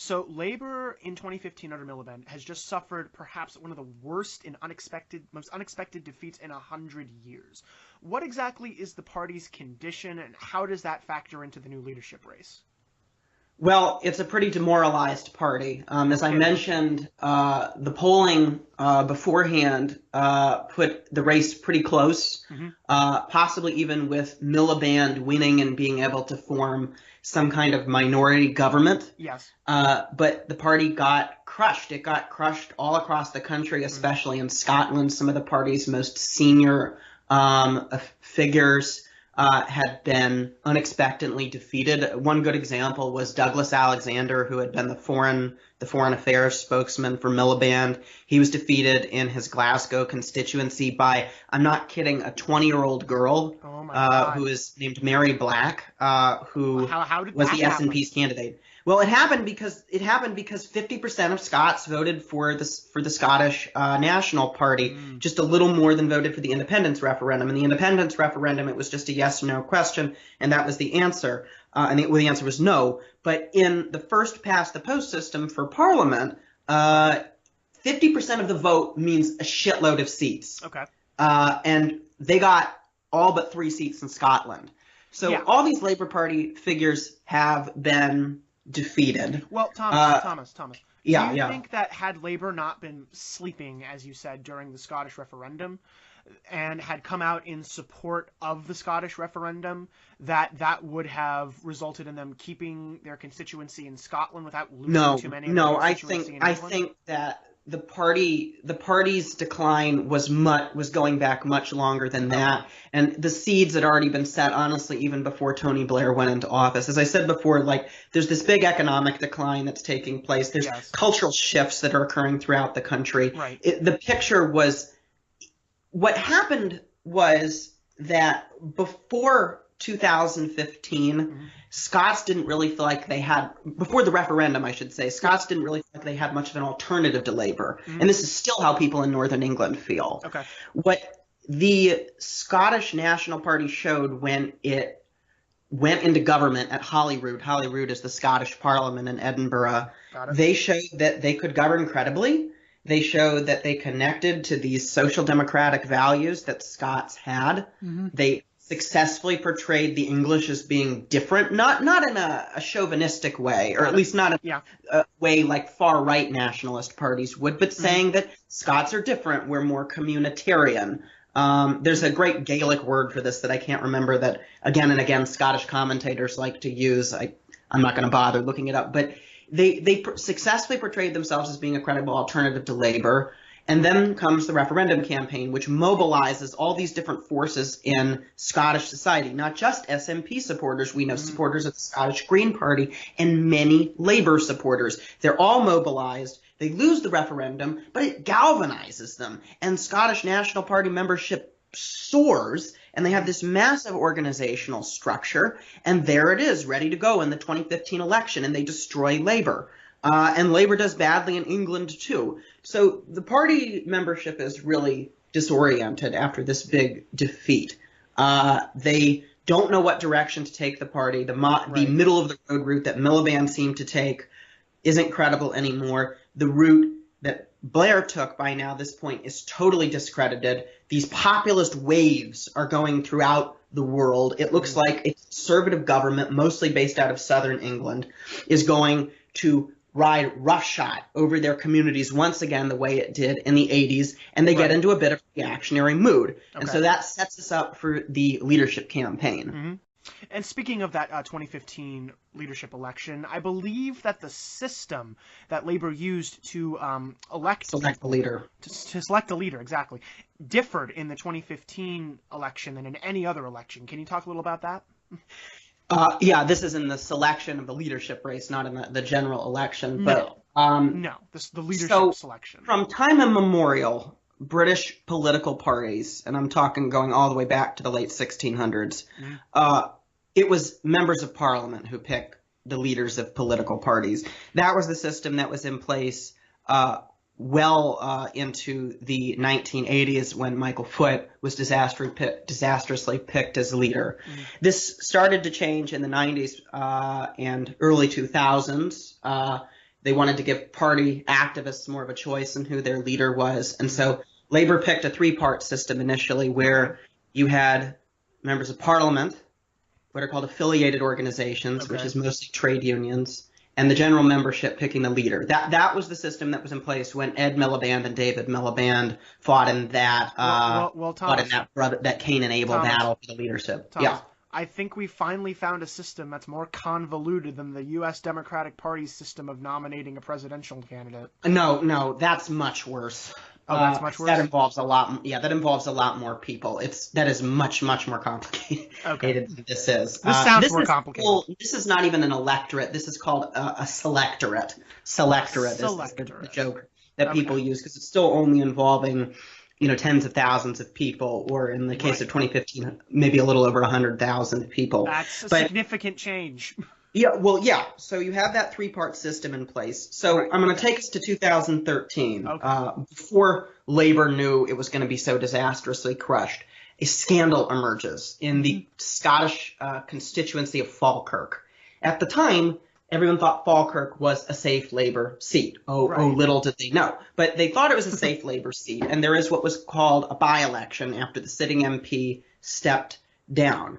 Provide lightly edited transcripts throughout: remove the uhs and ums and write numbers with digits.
So Labour in 2015 under Miliband has just suffered perhaps one of the worst and most unexpected defeats in 100 years. What exactly is the party's condition, and how does that factor into the new leadership race? Well, it's a pretty demoralized party. As I mentioned, the polling beforehand put the race pretty close, possibly even with Miliband winning and being able to form some kind of minority government. Yes. But the party got crushed. It got crushed all across the country, especially in Scotland. Some of the party's most senior figures had been unexpectedly defeated. One good example was Douglas Alexander, who had been the foreign affairs spokesman for Miliband. He was defeated in his Glasgow constituency by, I'm not kidding, a 20-year-old girl who is named Mary Black, who how did was that the happen? SNP's candidate. Well, it happened because 50% of Scots voted for the Scottish National Party, just a little more than voted for the independence referendum. In the independence referendum, it was just a yes or no question, and that was the answer. And the answer was no. But in the first past the post system for Parliament, 50% of the vote means a shitload of seats. Okay. And they got all but 3 seats in Scotland. So all these Labour Party figures have been defeated. Well, Thomas. Do you think that had Labour not been sleeping, as you said, during the Scottish referendum, and had come out in support of the Scottish referendum, that would have resulted in them keeping their constituency in Scotland without losing too many? I think that the party's decline was going back much longer than that, and the seeds had already been set, honestly, even before Tony Blair went into office. As I said before, there's this big economic decline that's taking place. There's cultural shifts that are occurring throughout the country. Right. The picture was, what happened was that before 2015, Scots didn't really feel like they had, before the referendum, I should say, Scots didn't really feel like they had much of an alternative to Labour. And this is still how people in Northern England feel. Okay. What the Scottish National Party showed when it went into government at Holyrood — Holyrood is the Scottish Parliament in Edinburgh — they showed that they could govern credibly. They showed that they connected to these social democratic values that Scots had. They successfully portrayed the English as being different, not in a chauvinistic way, or at least not a way like far-right nationalist parties would, but saying that Scots are different, we're more communitarian. There's a great Gaelic word for this that I can't remember that again and again Scottish commentators like to use. I'm not going to bother looking it up, but they successfully portrayed themselves as being a credible alternative to Labour. And then comes the referendum campaign, which mobilizes all these different forces in Scottish society, not just SNP supporters. We know supporters of the Scottish Green Party and many Labour supporters. They're all mobilized. They lose the referendum, but it galvanizes them. And Scottish National Party membership soars, and they have this massive organizational structure. And there it is, ready to go in the 2015 election, and they destroy Labour. And Labour does badly in England, too. So the party membership is really disoriented after this big defeat. They don't know what direction to take the party. The middle-of-the-road route that Miliband seemed to take isn't credible anymore. The route that Blair took by now this point is totally discredited. These populist waves are going throughout the world. It looks like a conservative government, mostly based out of southern England, is going to ride roughshod over their communities once again the way it did in the 80s, and they get into a bit of a reactionary mood. And so that sets us up for the leadership campaign. And speaking of that 2015 leadership election, I believe that the system that Labour used to select the leader, to select a leader, exactly, differed in the 2015 election than in any other election. Can you talk a little about that? This is in the selection of the leadership race, not in the general election. But the leadership selection. From time immemorial, British political parties, and I'm talking going all the way back to the late 1600s, it was members of Parliament who picked the leaders of political parties. That was the system that was in place into the 1980s when Michael Foot was disastrously picked as leader. This started to change in the 90s and early 2000s. They wanted to give party activists more of a choice in who their leader was. And so Labour picked a three-part system initially where you had members of parliament, what are called affiliated organizations, which is mostly trade unions, and the general membership picking the leader. That was the system that was in place when Ed Miliband and David Miliband fought in that that Cain and Abel battle for the leadership. Thomas, I think we finally found a system that's more convoluted than the U.S. Democratic Party's system of nominating a presidential candidate. No, that's much worse. Oh, that's much worse. That involves a lot. Yeah, that involves a lot more people. That is much more complicated. Than this is. This sounds more complicated. This is not even an electorate. This is called a selectorate. Selectorate is the joke that people use because it's still only involving, tens of thousands of people, or in the case of 2015, maybe a little over 100,000 people. That's a significant change. Yeah. So you have that three-part system in place. So I'm going to take us to 2013. Before Labour knew it was going to be so disastrously crushed, a scandal emerges in the Scottish constituency of Falkirk. At the time, everyone thought Falkirk was a safe Labour seat. Oh, little did they know. But they thought it was a safe Labour seat, and there is what was called a by-election after the sitting MP stepped down.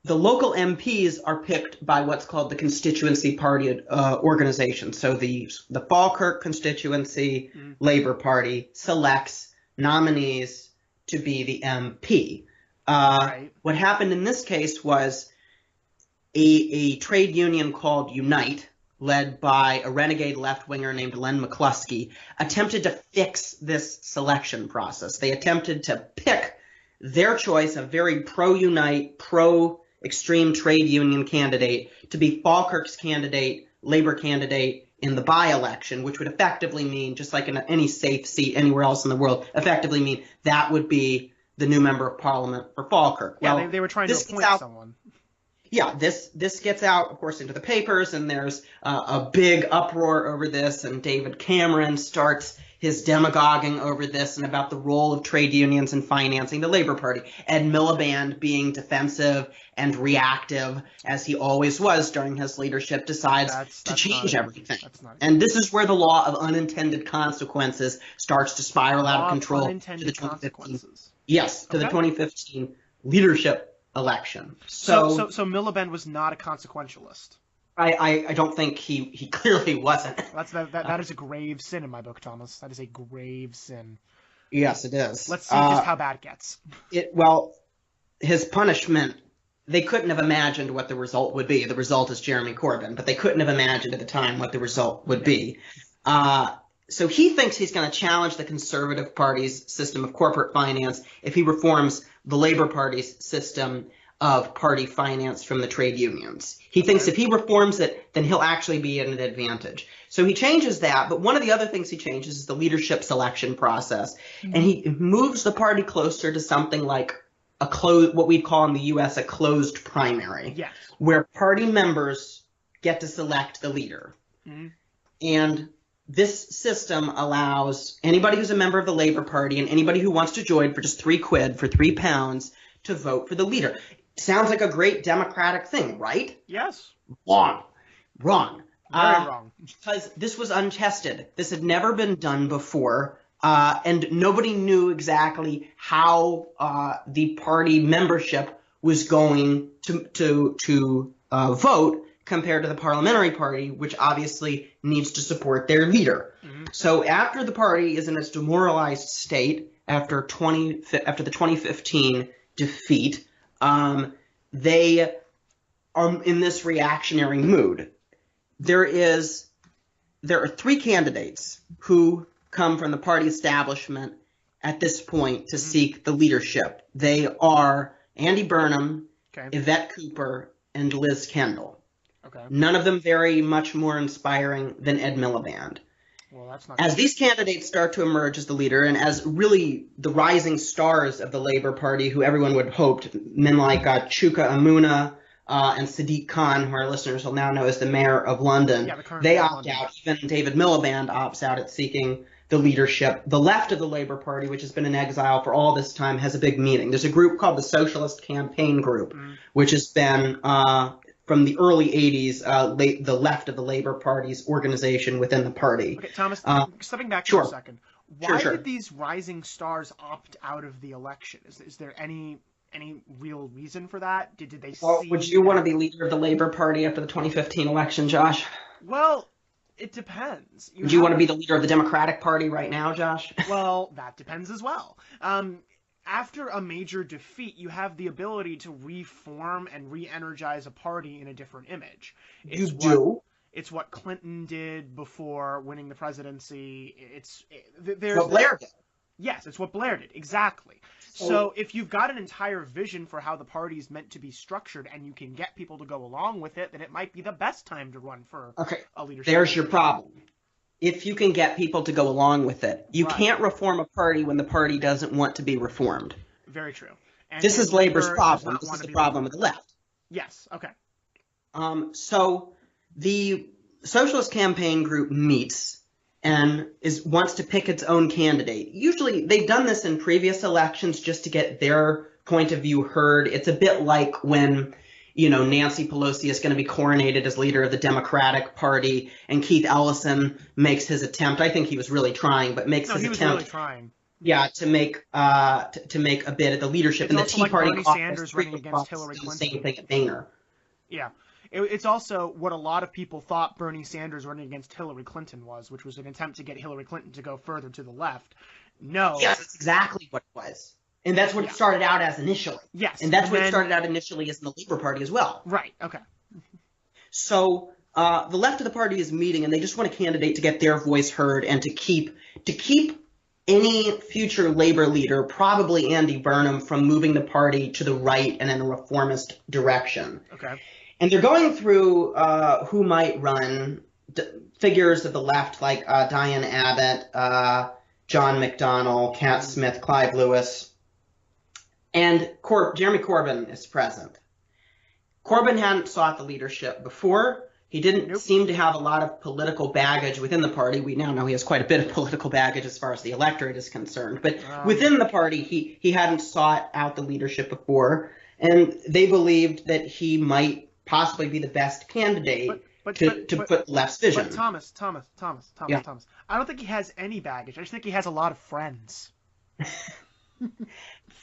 The local MPs are picked by what's called the constituency party organization. So the Falkirk constituency Labour Party selects nominees to be the MP. What happened in this case was a trade union called Unite, led by a renegade left-winger named Len McCluskey, attempted to fix this selection process. They attempted to pick their choice, a very pro-Unite, pro-extreme trade union candidate, to be Falkirk's candidate, Labour candidate, in the by-election, which would effectively mean, just like in any safe seat anywhere else in the world, effectively mean that would be the new member of parliament for Falkirk. Yeah, they were trying to appoint someone. Yeah, this gets out, of course, into the papers, and there's a big uproar over this, and David Cameron starts his demagoguing over this and about the role of trade unions in financing the Labour Party. Ed Miliband, being defensive and reactive, as he always was during his leadership, decides to change everything. And this is where the law of unintended consequences starts to spiral out of control to the 2015. Yes, to the 2015 leadership election. So Miliband was not a consequentialist. I don't think he clearly wasn't. That is a grave sin in my book, Thomas. That is a grave sin. Yes, it is. Let's see just how bad it gets. Well, his punishment, they couldn't have imagined what the result would be. The result is Jeremy Corbyn, but they couldn't have imagined at the time what the result would be. So he thinks he's going to challenge the Conservative Party's system of corporate finance if he reforms the Labour Party's system of party finance from the trade unions. He thinks if he reforms it, then he'll actually be at an advantage. So he changes that, but one of the other things he changes is the leadership selection process. And he moves the party closer to something like what we call in the U.S. a closed primary, where party members get to select the leader. And this system allows anybody who's a member of the Labour Party and anybody who wants to join for just £3, for £3, to vote for the leader. Sounds like a great democratic thing, right? Yes. Wrong. Very wrong. Because this was untested. This had never been done before, and nobody knew exactly how the party membership was going to vote compared to the parliamentary party, which obviously needs to support their leader. So after the party is in its demoralized state, after the 2015 defeat, they are in this reactionary mood. There are three candidates who come from the party establishment at this point to seek the leadership. They are Andy Burnham, Yvette Cooper, and Liz Kendall. None of them very much more inspiring than Ed Miliband. Well, that's not as these candidates start to emerge as the leader, and as really the rising stars of the Labour Party, who everyone would have hoped, men like Chuka Amuna and Sadiq Khan, who our listeners will now know as the mayor of London, they opt out. Even David Miliband opts out at seeking the leadership. The left of the Labour Party, which has been in exile for all this time, has a big meeting. There's a group called the Socialist Campaign Group, which has been from the early 80s, the left of the Labour Party's organization within the party. Okay, Thomas, stepping back sure. for a second. Why Sure. did these rising stars opt out of the election? Is there any real reason for that? Did they Well, see... would you want to be leader of the Labour Party after the 2015 election, Josh? Well, it depends. Would you want to be the leader of the Democratic Party right now, Josh? Well, that depends as well. After a major defeat, you have the ability to reform and re-energize a party in a different image. It's what Clinton did before winning the presidency. What Blair did. Yes, it's what Blair did, exactly. So if you've got an entire vision for how the party's meant to be structured and you can get people to go along with it, then it might be the best time to run for a leadership. There's your problem. If you can get people to go along with it, you can't reform a party when the party doesn't want to be reformed. Very true. This is Labour's problem. This is the problem of the left. Yes, okay. So the Socialist Campaign Group meets and wants to pick its own candidate. Usually they've done this in previous elections just to get their point of view heard. It's a bit like when, Nancy Pelosi is going to be coronated as leader of the Democratic Party and Keith Ellison makes his attempt. I think he was really trying, but makes his attempt. Really trying. Yeah, to make a bid at the leadership. It's and the Tea Party Bernie Sanders running against Hillary Clinton. The same thing at Boehner. Yeah. It's also what a lot of people thought Bernie Sanders running against Hillary Clinton was, which was an attempt to get Hillary Clinton to go further to the left. No. Yes, that's exactly what it was. And that's what it started out as initially. Yes. And that's what it started out initially as in the Labour Party as well. Right, okay. So the left of the party is meeting, and they just want a candidate to get their voice heard and to keep any future Labour leader, probably Andy Burnham, from moving the party to the right and in a reformist direction. Okay. And they're going through who might run, figures of the left like Diane Abbott, John McDonnell, Cat Smith, Clive Lewis, and Jeremy Corbyn is present. Corbyn hadn't sought the leadership before. He didn't seem to have a lot of political baggage within the party. We now know he has quite a bit of political baggage as far as the electorate is concerned. But within the party, he hadn't sought out the leadership before, and they believed that he might possibly be the best candidate to put left's vision. But Thomas. I don't think he has any baggage. I just think he has a lot of friends.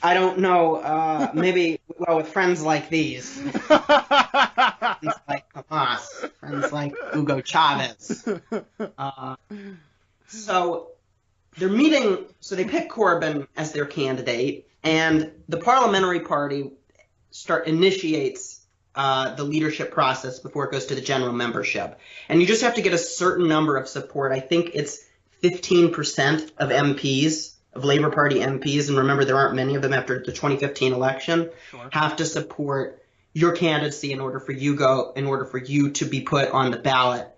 I don't know. Maybe, with friends like these. Friends like Hamas. Friends like Hugo Chavez. So they're meeting. So they pick Corbyn as their candidate, and the parliamentary party initiates the leadership process before it goes to the general membership. And you just have to get a certain number of support. I think it's 15% of MPs, of Labour Party MPs, and remember there aren't many of them after the 2015 election, have to support your candidacy in order for you to be put on the ballot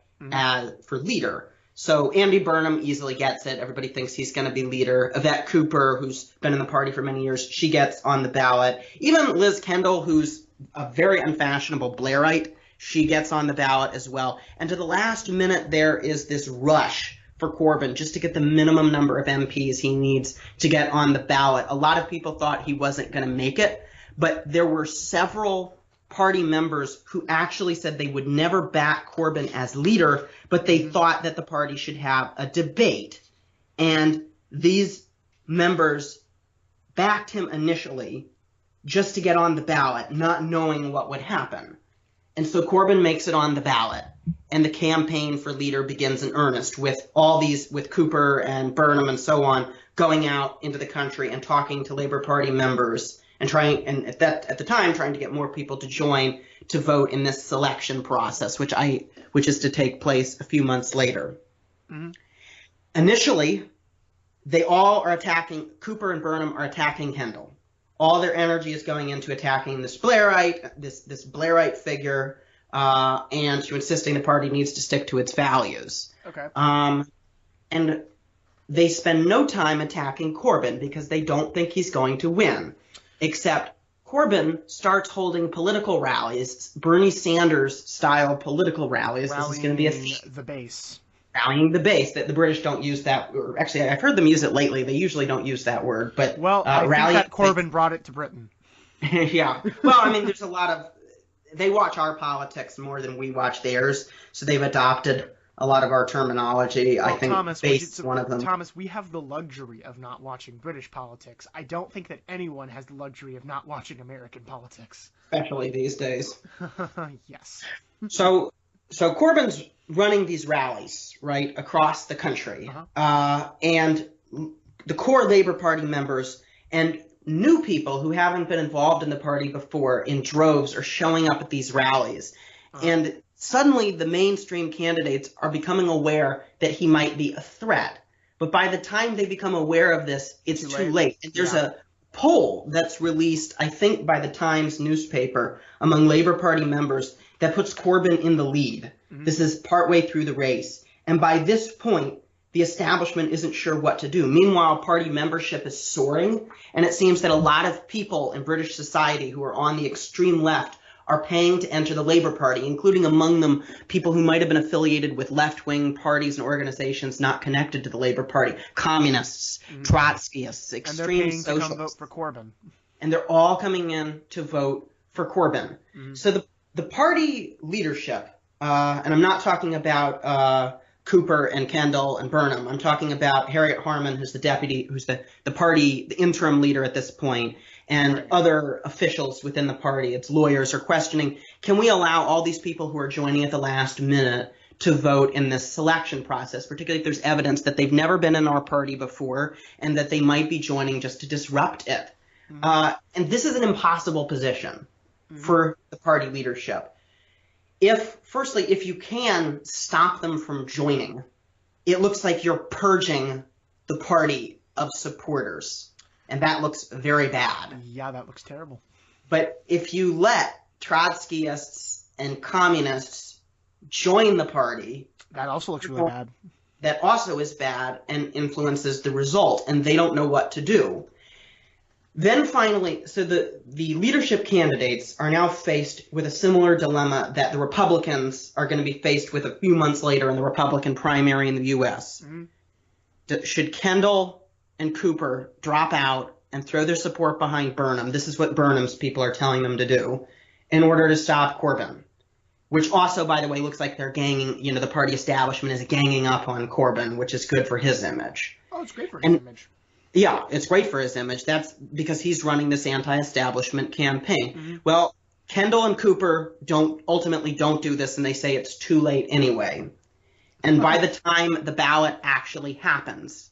for leader. So Andy Burnham easily gets it. Everybody thinks he's going to be leader. Yvette Cooper, who's been in the party for many years, she gets on the ballot. Even Liz Kendall, who's a very unfashionable Blairite, she gets on the ballot as well. And to the last minute, there is this rush for Corbyn just to get the minimum number of MPs he needs to get on the ballot. A lot of people thought he wasn't going to make it, but there were several party members who actually said they would never back Corbyn as leader, but they thought that the party should have a debate. And these members backed him initially just to get on the ballot, not knowing what would happen. And so Corbyn makes it on the ballot, and the campaign for leader begins in earnest with Cooper and Burnham and so on going out into the country and talking to Labour Party members and at the time trying to get more people to join to vote in this selection process, which is to take place a few months later. Mm-hmm. Initially, they all are attacking, Cooper and Burnham are attacking Kendall. All their energy is going into attacking this Blairite figure, and to insisting the party needs to stick to its values. Okay. And they spend no time attacking Corbyn because they don't think he's going to win. Except Corbyn starts holding political rallies, Bernie Sanders-style political rallies. This is going to be the base. Rallying the base. That the British don't use that. Actually, I've heard them use it lately. They usually don't use that word. But I think that Corbyn brought it to Britain. Yeah. Well, I mean, there's a lot of they watch our politics more than we watch theirs, so they've adopted a lot of our terminology. Well, I think Thomas, one of them. Thomas, we have the luxury of not watching British politics. I don't think that anyone has the luxury of not watching American politics. Especially these days. Yes. So Corbyn's running these rallies, right, across the country. And the core Labour Party members and new people who haven't been involved in the party before in droves are showing up at these rallies. And suddenly the mainstream candidates are becoming aware that he might be a threat. But by the time they become aware of this, it's too late. And there's a poll that's released, I think, by the Times newspaper among Labour Party members that puts Corbyn in the lead. This is partway through the race. And by this point, the establishment isn't sure what to do. Meanwhile, party membership is soaring, and it seems that a lot of people in British society who are on the extreme left are paying to enter the Labour Party, including among them people who might have been affiliated with left-wing parties and organizations not connected to the Labour Party, communists, Trotskyists, extreme socialists. And they're paying to come vote for Corbyn. And they're all coming in to vote for Corbyn. So the party leadership, and I'm not talking about Cooper and Kendall and Burnham. I'm talking about Harriet Harman, who's the deputy, who's the interim leader at this point, and other officials within the party. Its lawyers are questioning, can we allow all these people who are joining at the last minute to vote in this selection process, particularly if there's evidence that they've never been in our party before and that they might be joining just to disrupt it. And this is an impossible position for the party leadership. Firstly, if you can stop them from joining, it looks like you're purging the party of supporters. And that looks very bad. Yeah, that looks terrible. But if you let Trotskyists and communists join the party, that also looks really bad. That also is bad and influences the result, and they don't know what to do. Then finally, so the leadership candidates are now faced with a similar dilemma that the Republicans are going to be faced with a few months later in the Republican primary in the U.S. Should Kendall and Cooper drop out and throw their support behind Burnham? This is what Burnham's people are telling them to do in order to stop Corbyn, which also, by the way, looks like they're ganging, the party establishment is ganging up on Corbyn, which is good for his image. Oh, it's great for his image. Yeah, it's great for his image. That's because he's running this anti-establishment campaign. Well, Kendall and Cooper ultimately don't do this, and they say it's too late anyway. And by the time the ballot actually happens,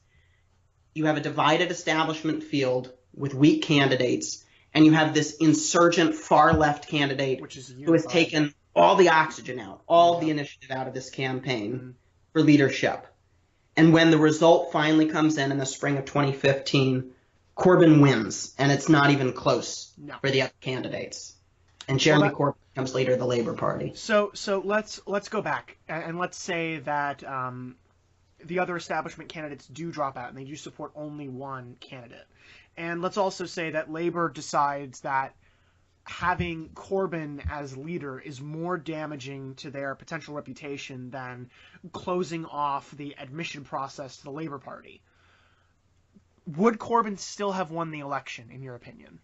you have a divided establishment field with weak candidates, and you have this insurgent far-left candidate who has taken all the oxygen out, all the initiative out of this campaign for leadership. And when the result finally comes in the spring of 2015, Corbyn wins, and it's not even close for the other candidates. And Jeremy Corbyn becomes leader of the Labour Party. So let's go back and let's say that the other establishment candidates do drop out and they do support only one candidate. And let's also say that Labour decides that having Corbyn as leader is more damaging to their potential reputation than closing off the admission process to the Labour Party. Would Corbyn still have won the election, in your opinion?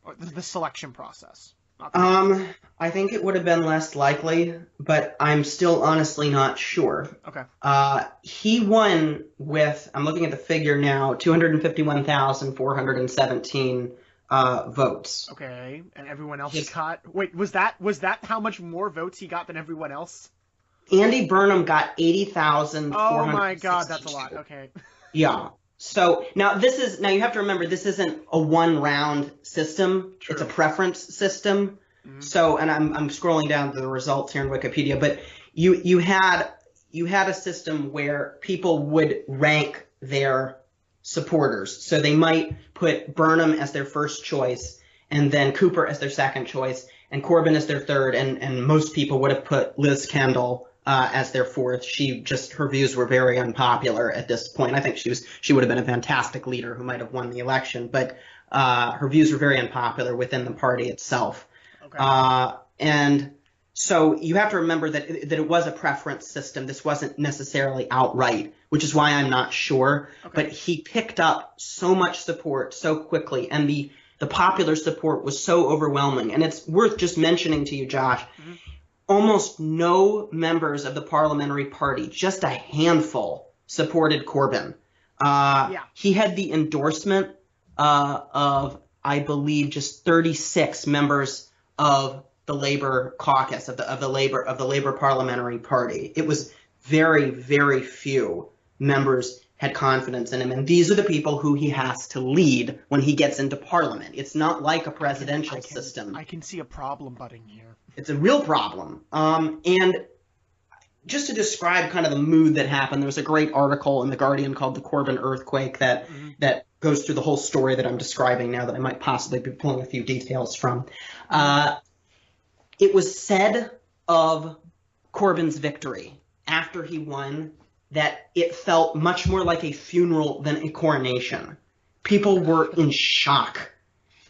Or the selection process? I think it would have been less likely, but I'm still honestly not sure. Okay. He won with, I'm looking at the figure now, 251,417 votes. Okay, and everyone else got. Wait, was that how much more votes he got than everyone else? Andy Burnham got 80,000. Oh my God, that's a lot. Okay. Yeah. So now you have to remember, this isn't a one-round system. True. It's a preference system. So, and I'm scrolling down to the results here in Wikipedia, but you had a system where people would rank their supporters. So they might put Burnham as their first choice, and then Cooper as their second choice, and Corbyn as their third, and most people would have put Liz Kendall as their fourth. Her views were very unpopular at this point. I think she would have been a fantastic leader who might have won the election, but her views were very unpopular within the party itself. Okay. And so you have to remember that it was a preference system. This wasn't necessarily outright, which is why I'm not sure. Okay. But he picked up so much support so quickly, and the the popular support was so overwhelming. And it's worth just mentioning to you, Josh, almost no members of the parliamentary party, just a handful, supported Corbyn. He had the endorsement of, I believe, just 36 members of the Labour caucus, of the Labour parliamentary party. It was very, very few members had confidence in him, and these are the people who he has to lead when he gets into parliament. It's not like a presidential system. I can see a problem budding here. It's a real problem. And just to describe kind of the mood that happened, there was a great article in The Guardian called The Corbyn Earthquake that goes through the whole story that I'm describing now that I might possibly be pulling a few details from. It was said of Corbyn's victory after he won that it felt much more like a funeral than a coronation. People were in shock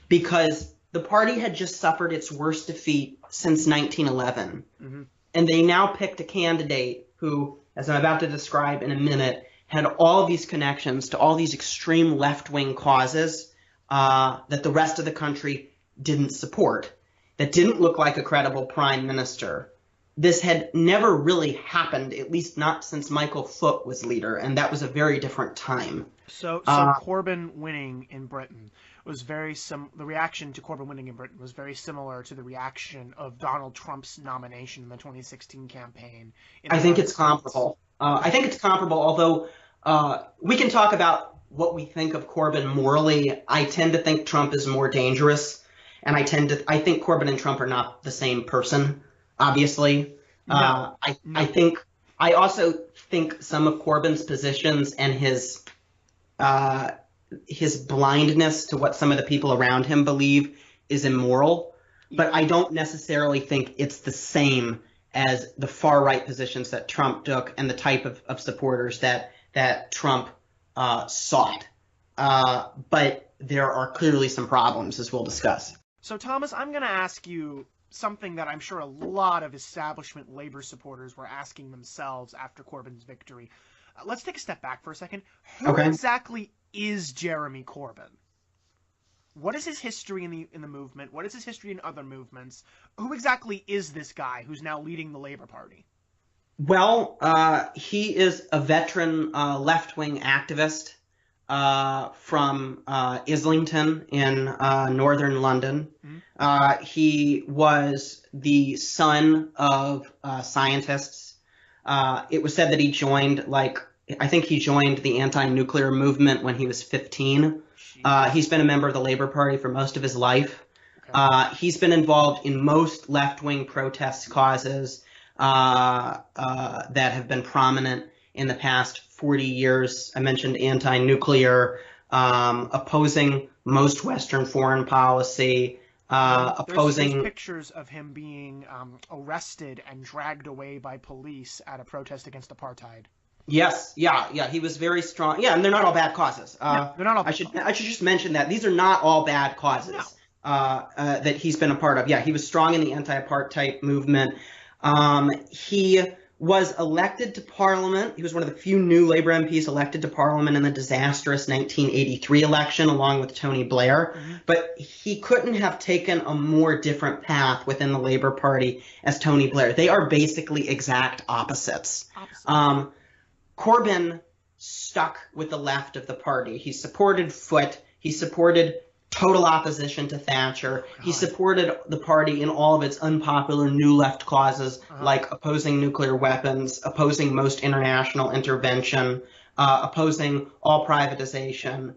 because the party had just suffered its worst defeat since 1911. And they now picked a candidate who, as I'm about to describe in a minute, had all of these connections to all these extreme left-wing causes that the rest of the country didn't support, that didn't look like a credible prime minister. This had never really happened, at least not since Michael Foot was leader, and that was a very different time. So Corbyn winning in Britain was the reaction to Corbyn winning in Britain was very similar to the reaction of Donald Trump's nomination in the 2016 campaign. I think it's comparable. Although we can talk about what we think of Corbyn morally. I tend to think Trump is more dangerous, and I think Corbyn and Trump are not the same person. Obviously, I also think some of Corbyn's positions and his blindness to what some of the people around him believe is immoral, but I don't necessarily think it's the same as the far right positions that Trump took and the type of supporters that Trump sought. But there are clearly some problems, as we'll discuss. So, Thomas, I'm going to ask you something that I'm sure a lot of establishment Labour supporters were asking themselves after Corbyn's victory. Let's take a step back for a second. Who exactly is Jeremy Corbyn? What is his history in the movement? What is his history in other movements? Who exactly is this guy who's now leading the Labour Party? Well, he is a veteran left-wing activist from Islington in northern London. He was the son of scientists. It was said that he joined, the anti-nuclear movement when he was 15. He's been a member of the Labour Party for most of his life. He's been involved in most left-wing protest causes that have been prominent in the past 40 years. I mentioned anti-nuclear, opposing most Western foreign policy, opposing... There's pictures of him being arrested and dragged away by police at a protest against apartheid. Yes, yeah, he was very strong. Yeah, and they're not all bad causes. No, they're not all bad I should just mention that. These are not all bad causes that he's been a part of. Yeah, he was strong in the anti-apartheid movement. He was elected to Parliament. He was one of the few new Labour MPs elected to Parliament in the disastrous 1983 election, along with Tony Blair. But he couldn't have taken a more different path within the Labour Party as Tony Blair. They are basically exact opposites. Corbyn stuck with the left of the party. He supported Foot. He supported total opposition to Thatcher. He supported the party in all of its unpopular new left causes, like opposing nuclear weapons, opposing most international intervention, opposing all privatization.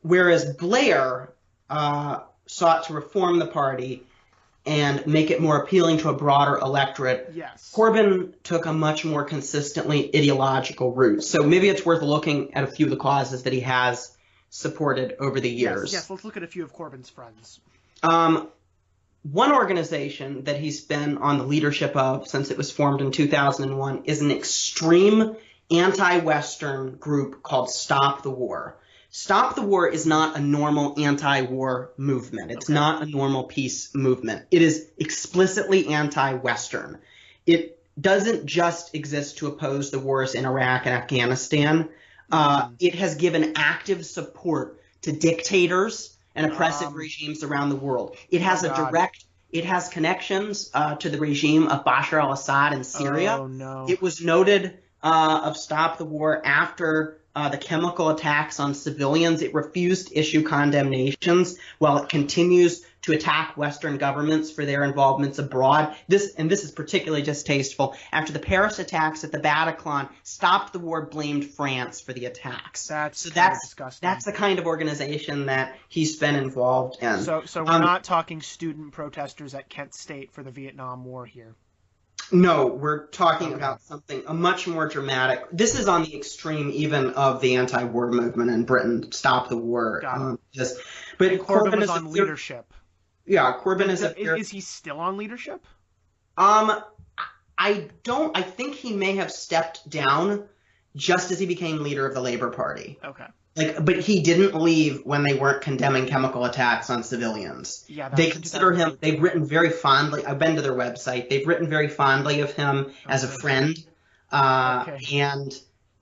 Whereas Blair sought to reform the party and make it more appealing to a broader electorate. Yes. Corbyn took a much more consistently ideological route. So maybe it's worth looking at a few of the causes that he has supported over the years. Yes, let's look at a few of Corbyn's friends. One organization that he's been on the leadership of since it was formed in 2001 is an extreme anti-Western group called Stop the War. Stop the War is not a normal anti-war movement. It's not a normal peace movement. It is explicitly anti-Western. It doesn't just exist to oppose the wars in Iraq and Afghanistan. It has given active support to dictators and oppressive regimes around the world. It has it has connections to the regime of Bashar al-Assad in Syria. Oh, no. It was noted of Stop the War after the chemical attacks on civilians. It refused to issue condemnations while it continues to attack Western governments for their involvements abroad. This is particularly distasteful. After the Paris attacks at the Bataclan, Stop the War blamed France for the attacks. That's disgusting. That's the kind of organization that he's been involved in. So we're not talking student protesters at Kent State for the Vietnam War here. No, we're talking about something much more dramatic. This is on the extreme even of the anti-war movement in Britain. Stop the War. But Corbyn was on leadership. Yeah, Corbyn is he still on leadership? I think he may have stepped down just as he became leader of the Labour Party. Okay. But he didn't leave when they weren't condemning chemical attacks on civilians. Yeah, they consider him. They've written very fondly. I've been to their website. They've written very fondly of him as a friend, and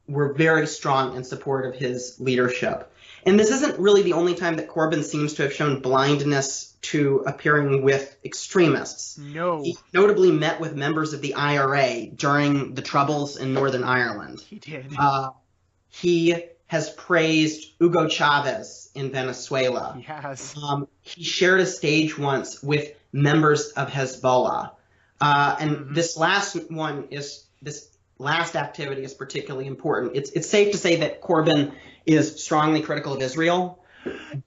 were very strong in support of his leadership. And this isn't really the only time that Corbyn seems to have shown blindness to appearing with extremists. No. He notably met with members of the IRA during the Troubles in Northern Ireland. He did. He has praised Hugo Chavez in Venezuela. He has. He shared a stage once with members of Hezbollah. This last activity is particularly important. It's safe to say that Corbyn is strongly critical of Israel.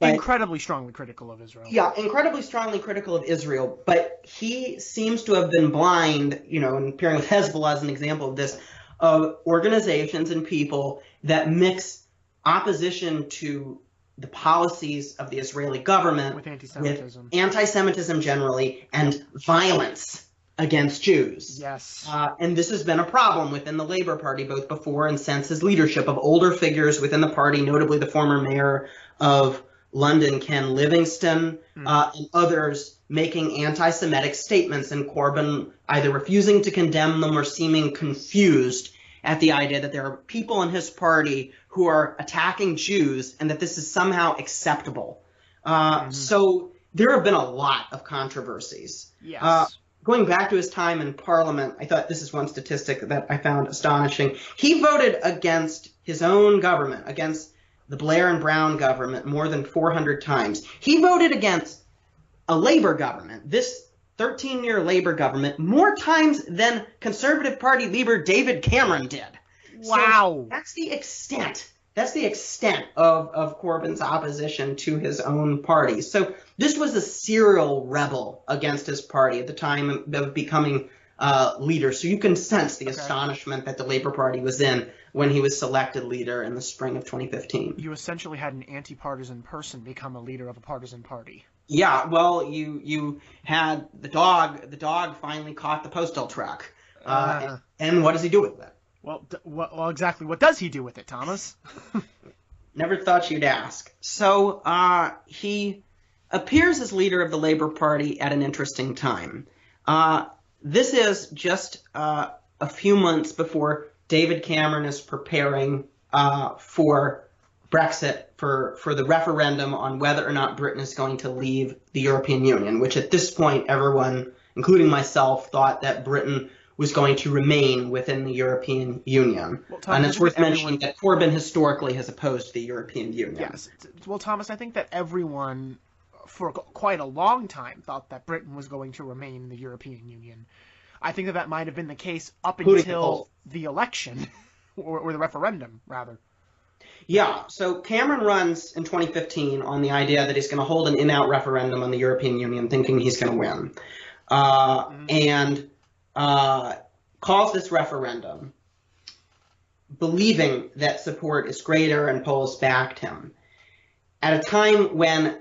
Incredibly strongly critical of Israel. Yeah, incredibly strongly critical of Israel. But he seems to have been blind, and appearing with Hezbollah as an example of this, of organizations and people that mix opposition to the policies of the Israeli government with anti-Semitism, generally, and violence against Jews. Yes. And this has been a problem within the Labour Party, both before and since his leadership, of older figures within the party, notably the former mayor of London, Ken Livingstone, and others making anti-Semitic statements, and Corbyn either refusing to condemn them or seeming confused at the idea that there are people in his party who are attacking Jews and that this is somehow acceptable. So there have been a lot of controversies. Yes. Going back to his time in Parliament, I thought this is one statistic that I found astonishing. He voted against his own government, against the Blair and Brown government, more than 400 times. He voted against a Labour government, this 13-year Labour government, more times than Conservative Party leader David Cameron did. Wow. So that's the extent. That's the extent of Corbyn's opposition to his own party. So this was a serial rebel against his party at the time of becoming leader. So you can sense the astonishment that the Labour Party was in when he was selected leader in the spring of 2015. You essentially had an anti-partisan person become a leader of a partisan party. Yeah, well, you had the dog. The dog finally caught the postal truck. And what does he do with it? Well, exactly. What does he do with it, Thomas? Never thought you'd ask. So he appears as leader of the Labour Party at an interesting time. This is just a few months before David Cameron is preparing for Brexit, for the referendum on whether or not Britain is going to leave the European Union, which at this point everyone, including myself, thought that Britain was going to remain within the European Union. Well, Thomas, and it's worth mentioning that Corbyn historically has opposed the European Union. Yes. Well, Thomas, I think that everyone for quite a long time thought that Britain was going to remain in the European Union. I think that might have been the case up until the election, or the referendum, rather. Yeah, so Cameron runs in 2015 on the idea that he's going to hold an in-out referendum on the European Union, thinking he's going to win. And calls this referendum, believing that support is greater, and polls backed him. At a time when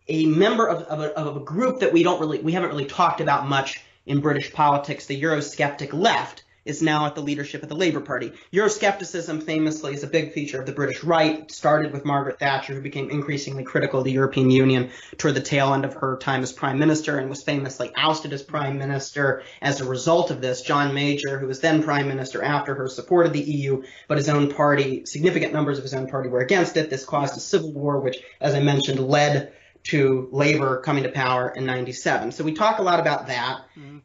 a member of a group that we haven't really talked about much in British politics, the Eurosceptic left, is now at the leadership of the Labour Party. Euroscepticism famously is a big feature of the British right. It started with Margaret Thatcher, who became increasingly critical of the European Union toward the tail end of her time as Prime Minister and was famously ousted as Prime Minister. As a result of this, John Major, who was then Prime Minister after her, supported the EU, but his own party, significant numbers of his own party, were against it. This caused a civil war, which, as I mentioned, led to Labour coming to power in 97. So we talk a lot about that.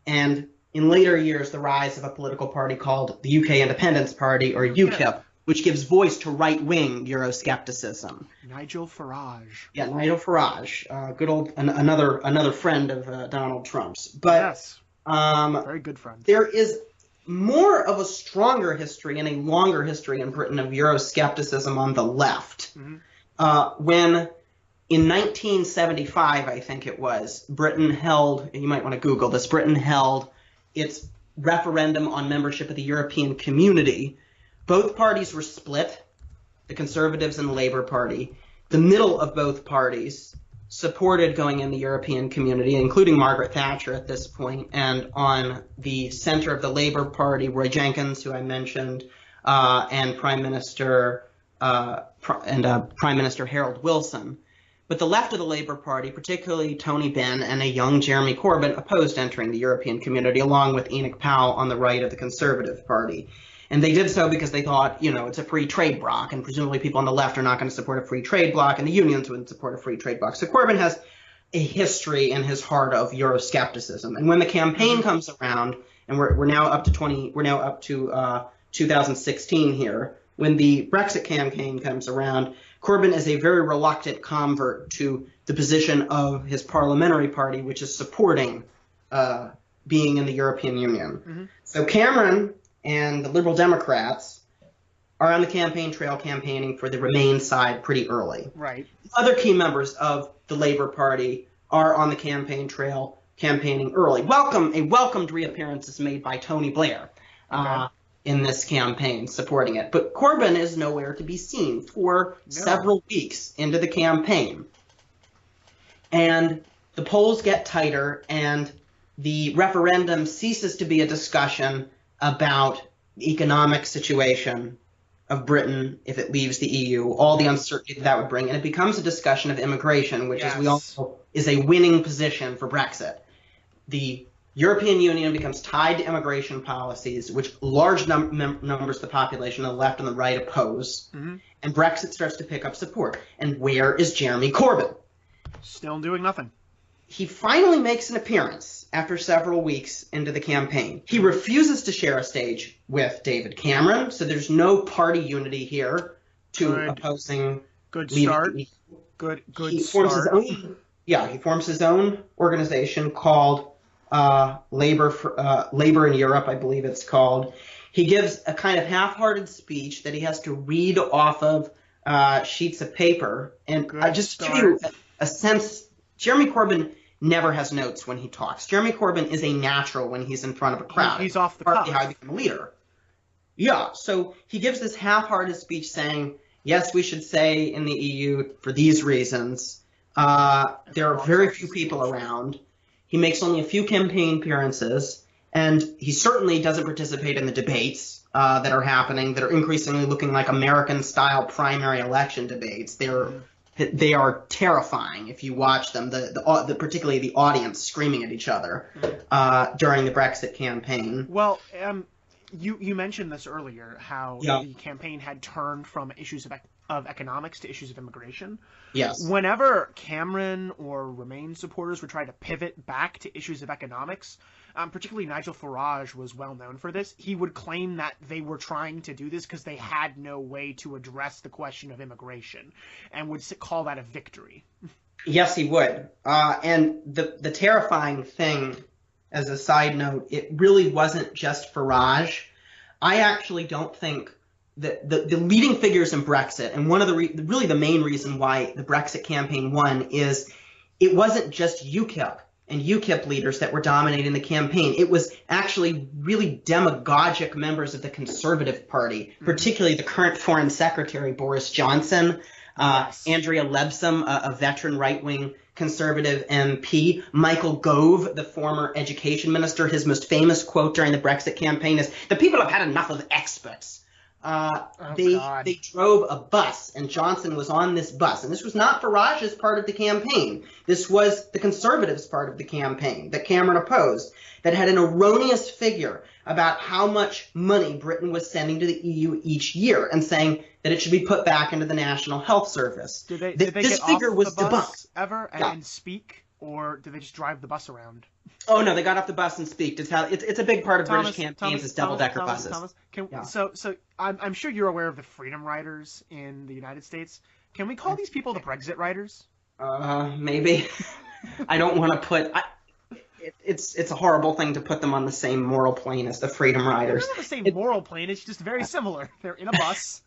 And in later years, the rise of a political party called the UK Independence Party, or UKIP, which gives voice to right-wing Euroscepticism. Nigel Farage. Yeah, Nigel Farage, good old another friend of Donald Trump's. But yes, very good friend. There is more of a stronger history and a longer history in Britain of Euroscepticism on the left. When in 1975, I think it was, Britain held, and you might want to Google this, Britain held its referendum on membership of the European Community. Both parties were split, the Conservatives and the Labour Party. The middle of both parties supported going in the European Community, including Margaret Thatcher at this point, and on the center of the Labour Party, Roy Jenkins, who I mentioned, and Prime Minister Harold Wilson. But the left of the Labour Party, particularly Tony Benn and a young Jeremy Corbyn, opposed entering the European Community, along with Enoch Powell on the right of the Conservative Party. And they did so because they thought, it's a free trade bloc, and presumably people on the left are not going to support a free trade bloc, and the unions wouldn't support a free trade bloc. So Corbyn has a history in his heart of Euroscepticism. And when the campaign comes around, and we're now up to 2016 here, when the Brexit campaign comes around, Corbyn is a very reluctant convert to the position of his parliamentary party, which is supporting being in the European Union. So Cameron and the Liberal Democrats are on the campaign trail campaigning for the Remain side pretty early. Right. Other key members of the Labour Party are on the campaign trail campaigning early. A welcomed reappearance is made by Tony Blair. In this campaign, supporting it. But Corbyn is nowhere to be seen for several weeks into the campaign. And the polls get tighter, and the referendum ceases to be a discussion about the economic situation of Britain if it leaves the EU, all the uncertainty that would bring, and it becomes a discussion of immigration, which, as we all know, is a winning position for Brexit. The European Union becomes tied to immigration policies, which large numbers of the population on the left and the right oppose, and Brexit starts to pick up support. And where is Jeremy Corbyn? Still doing nothing. He finally makes an appearance after several weeks into the campaign. He refuses to share a stage with David Cameron, so there's no party unity here to opposing. Good start. Good he start. He forms his own organization called Labor in Europe, I believe it's called. He gives a kind of half-hearted speech that he has to read off of sheets of paper. And just to give you a sense, Jeremy Corbyn never has notes when he talks. Jeremy Corbyn is a natural when he's in front of a crowd. He's off the cuff. Partly how he became a leader. Yeah, so he gives this half-hearted speech saying, yes, we should stay in the EU for these reasons. There are very few people around. He makes only a few campaign appearances, and he certainly doesn't participate in the debates that are happening, that are increasingly looking like American-style primary election debates. They are terrifying if you watch them, particularly the audience screaming at each other during the Brexit campaign. Well, you mentioned this earlier, how the campaign had turned from issues of economics to issues of immigration. Yes. Whenever Cameron or Remain supporters would try to pivot back to issues of economics, particularly Nigel Farage was well known for this, he would claim that they were trying to do this because they had no way to address the question of immigration, and would call that a victory. Yes, he would. And the terrifying thing, as a side note, it really wasn't just Farage. I actually don't think that the leading figures in Brexit, and one of really the main reason why the Brexit campaign won, is it wasn't just UKIP and UKIP leaders that were dominating the campaign. It was actually really demagogic members of the Conservative Party, particularly the current Foreign Secretary, Boris Johnson, Yes. Andrea Leibsom, a veteran right-wing conservative MP. Michael Gove, the former education minister, his most famous quote during the Brexit campaign is, "The people have had enough of experts." They drove a bus, and Johnson was on this bus. And this was not Farage's part of the campaign. This was the Conservatives' part of the campaign that Cameron opposed, that had an erroneous figure about how much money Britain was sending to the EU each year, and saying that it should be put back into the National Health Service. Did they this get figure off was the bus debunked ever and speak, or did they just drive the bus around? Oh no, they got off the bus and speak. It's a big part of British campaigns is double-decker buses. So I'm sure you're aware of the Freedom Riders in the United States. Can we call these people the Brexit Riders? Maybe. I don't want to put. It's a horrible thing to put them on the same moral plane as the Freedom Riders. They're not the same moral plane. It's just very similar. They're in a bus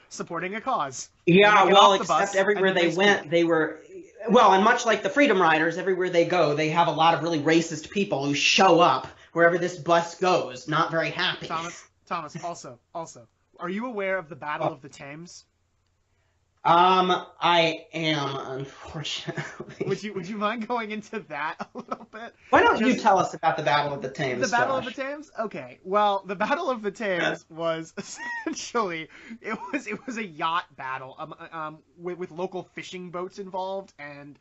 supporting a cause. Yeah, well, except everywhere they went, they were. Well, and much like the Freedom Riders, everywhere they go, they have a lot of really racist people who show up wherever this bus goes, not very happy. Thomas, also, are you aware of the Battle of the Thames? I am, unfortunately. Would you mind going into that a little bit? Why don't you tell us about the Battle of the Thames? The Battle of the Thames? Okay. Well, the Battle of the Thames was essentially it was a yacht battle with local fishing boats involved, and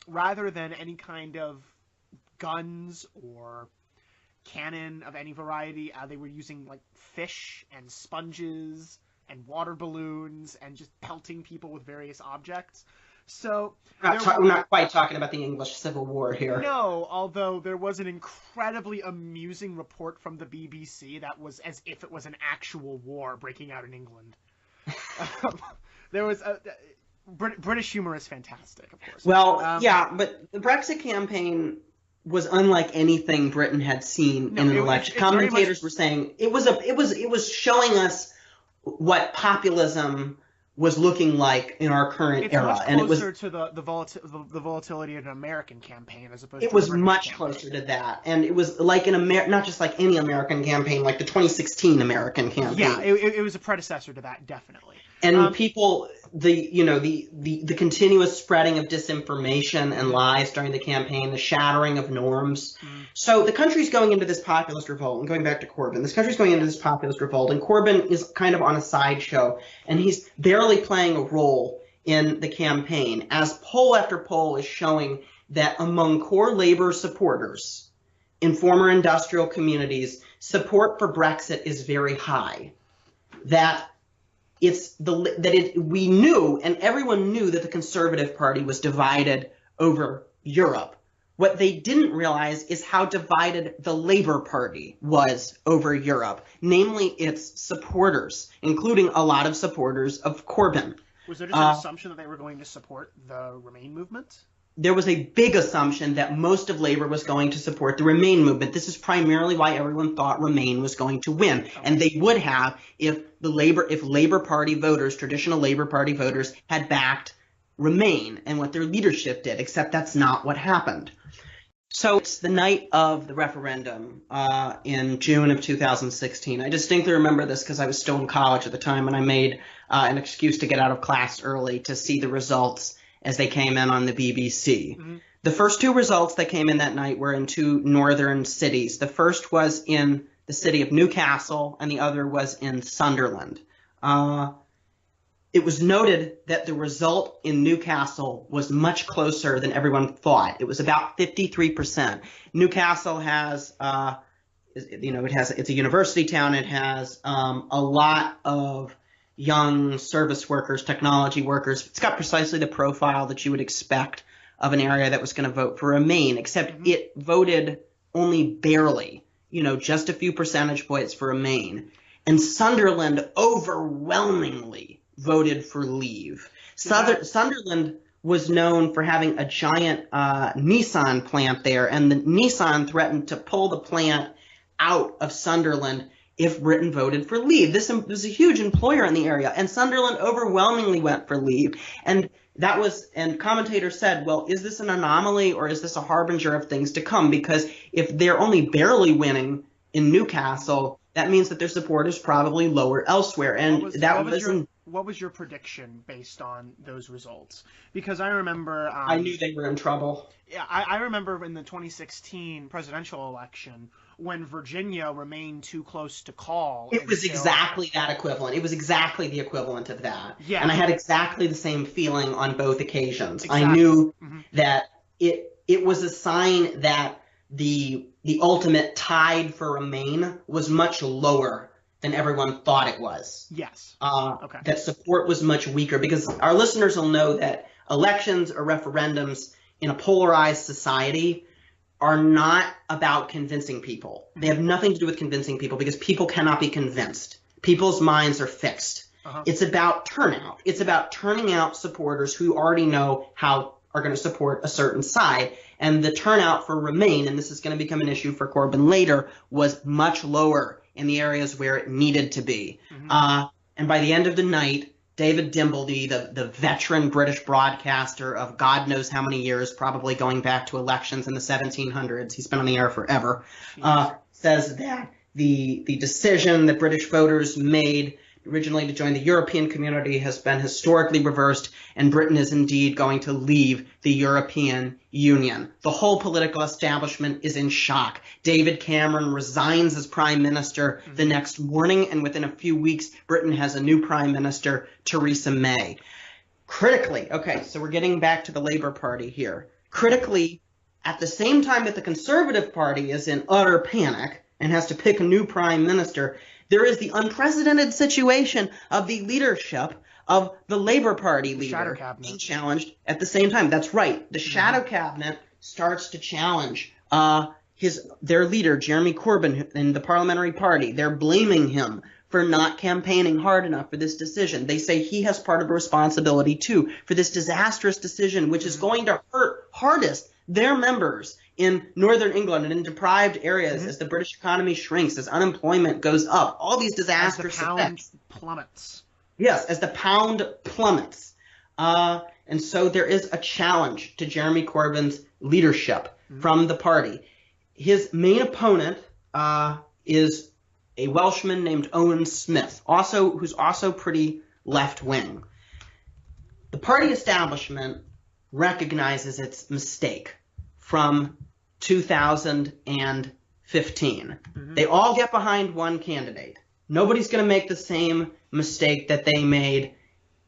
rather than any kind of guns or cannon of any variety, they were using like fish and sponges and water balloons and just pelting people with various objects. So we're not quite talking about the English Civil War here. No, although there was an incredibly amusing report from the BBC that was as if it was an actual war breaking out in England. There was British humor is fantastic, of course. Well, yeah, but the Brexit campaign was unlike anything Britain had seen in an election. Commentators were saying it was showing us what populism was looking like in our current era, and it was closer to the volatility of an American campaign as opposed. It was much closer to that, and it was like not just like any American campaign, like the 2016 American campaign. Yeah, it was a predecessor to that, definitely. And people, the continuous spreading of disinformation and lies during the campaign, the shattering of norms. So the country's going into this populist revolt, and going back to Corbyn, this country's going into this populist revolt, and Corbyn is kind of on a sideshow, and he's barely playing a role in the campaign, as poll after poll is showing that among core Labour supporters in former industrial communities, support for Brexit is very high. We knew, and everyone knew, that the Conservative Party was divided over Europe. What they didn't realize is how divided the Labour Party was over Europe, namely its supporters, including a lot of supporters of Corbyn. Was there just an assumption that they were going to support the Remain movement? There was a big assumption that most of Labour was going to support the Remain movement. This is primarily why everyone thought Remain was going to win. Okay. And they would have if Labour Party voters, traditional Labour Party voters, had backed Remain and what their leadership did, except that's not what happened. So it's the night of the referendum in June of 2016. I distinctly remember this because I was still in college at the time, and I made an excuse to get out of class early to see the results as they came in on the BBC. Mm-hmm. The first two results that came in that night were in two northern cities. The first was in the city of Newcastle, and the other was in Sunderland. It was noted that the result in Newcastle was much closer than everyone thought. It was about 53%. Newcastle has, it's a university town. It has a lot of young service workers, technology workers. It's got precisely the profile that you would expect of an area that was going to vote for Remain, except it voted only barely, just a few percentage points for Remain. And Sunderland overwhelmingly voted for Leave. Sunderland was known for having a giant Nissan plant there, and the Nissan threatened to pull the plant out of Sunderland if Britain voted for Leave. This was a huge employer in the area, and Sunderland overwhelmingly went for Leave. And commentators said, well, is this an anomaly or is this a harbinger of things to come? Because if they're only barely winning in Newcastle, that means that their support is probably lower elsewhere. And what was your prediction based on those results? Because I remember I knew they were in trouble. Yeah, I remember in the 2016 presidential election when Virginia remained too close to call. It was exactly that equivalent. It was exactly the equivalent of that. Yeah. And I had exactly the same feeling on both occasions. Exactly. I knew that it was a sign that the ultimate tide for Remain was much lower than everyone thought it was. Yes. Okay. That support was much weaker, because our listeners will know that elections or referendums in a polarized society are not about convincing people. They have nothing to do with convincing people, because people cannot be convinced. People's minds are fixed. It's about turnout. It's about turning out supporters who already know how are going to support a certain side. And the turnout for Remain, and this is going to become an issue for Corbyn later, was much lower in the areas where it needed to be. And by the end of the night, David Dimbleby, the veteran British broadcaster of God knows how many years, probably going back to elections in the 1700s, he's been on the air forever, says that the decision that British voters made originally to join the European community has been historically reversed, and Britain is indeed going to leave the European Union. The whole political establishment is in shock. David Cameron resigns as prime minister the next morning, and within a few weeks, Britain has a new prime minister, Theresa May. Critically, okay, so we're getting back to the Labour Party here. Critically, at the same time that the Conservative Party is in utter panic and has to pick a new prime minister, there is the unprecedented situation of the leadership of the Labour Party leader being challenged at the same time. That's right. The shadow cabinet starts to challenge their leader, Jeremy Corbyn, in the parliamentary party. They're blaming him for not campaigning hard enough for this decision. They say he has part of a responsibility, too, for this disastrous decision, which is going to hurt hardest their members in northern England and in deprived areas as the British economy shrinks, as unemployment goes up, all these disastrous effects. As the pound plummets. Yes, as the pound plummets. And so there is a challenge to Jeremy Corbyn's leadership from the party. His main opponent is a Welshman named Owen Smith, who's also pretty left-wing. The party establishment recognizes its mistake from 2015. They all get behind one candidate. Nobody's going to make the same mistake that they made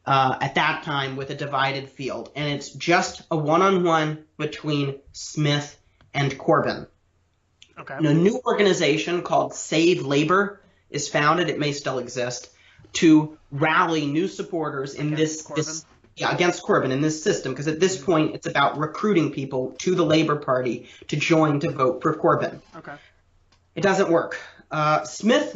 at that time with a divided field. And it's just a one-on-one between Smith and Corbyn. Okay. And a new organization called Save Labour is founded, it may still exist, to rally new supporters in against Corbyn in this system, because at this point it's about recruiting people to the Labour Party to join to vote for Corbyn. Okay. It doesn't work. Smith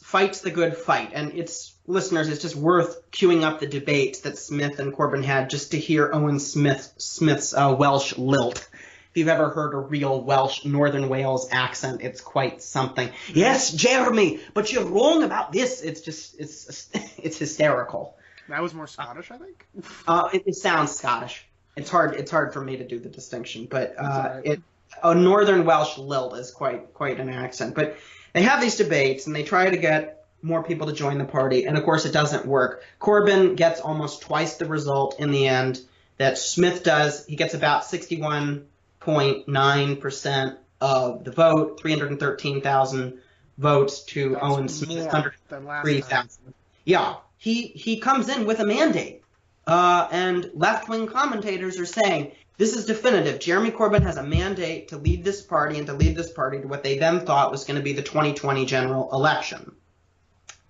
fights the good fight, and it's just worth queuing up the debates that Smith and Corbyn had just to hear Owen Smith's Welsh lilt. If you've ever heard a real Welsh Northern Wales accent, it's quite something. Yes, Jeremy, but you're wrong about this. It's hysterical. That was more Scottish, I think. It sounds Scottish. It's hard for me to do the distinction, but a Northern Welsh lilt is quite an accent. But they have these debates, and they try to get more people to join the party, and of course it doesn't work. Corbyn gets almost twice the result in the end that Smith does. He gets about 61.9% of the vote, 313,000 votes to Owen Smith's 103,000. Yeah. He comes in with a mandate, and left-wing commentators are saying this is definitive. Jeremy Corbyn has a mandate to lead this party and to lead this party to what they then thought was going to be the 2020 general election.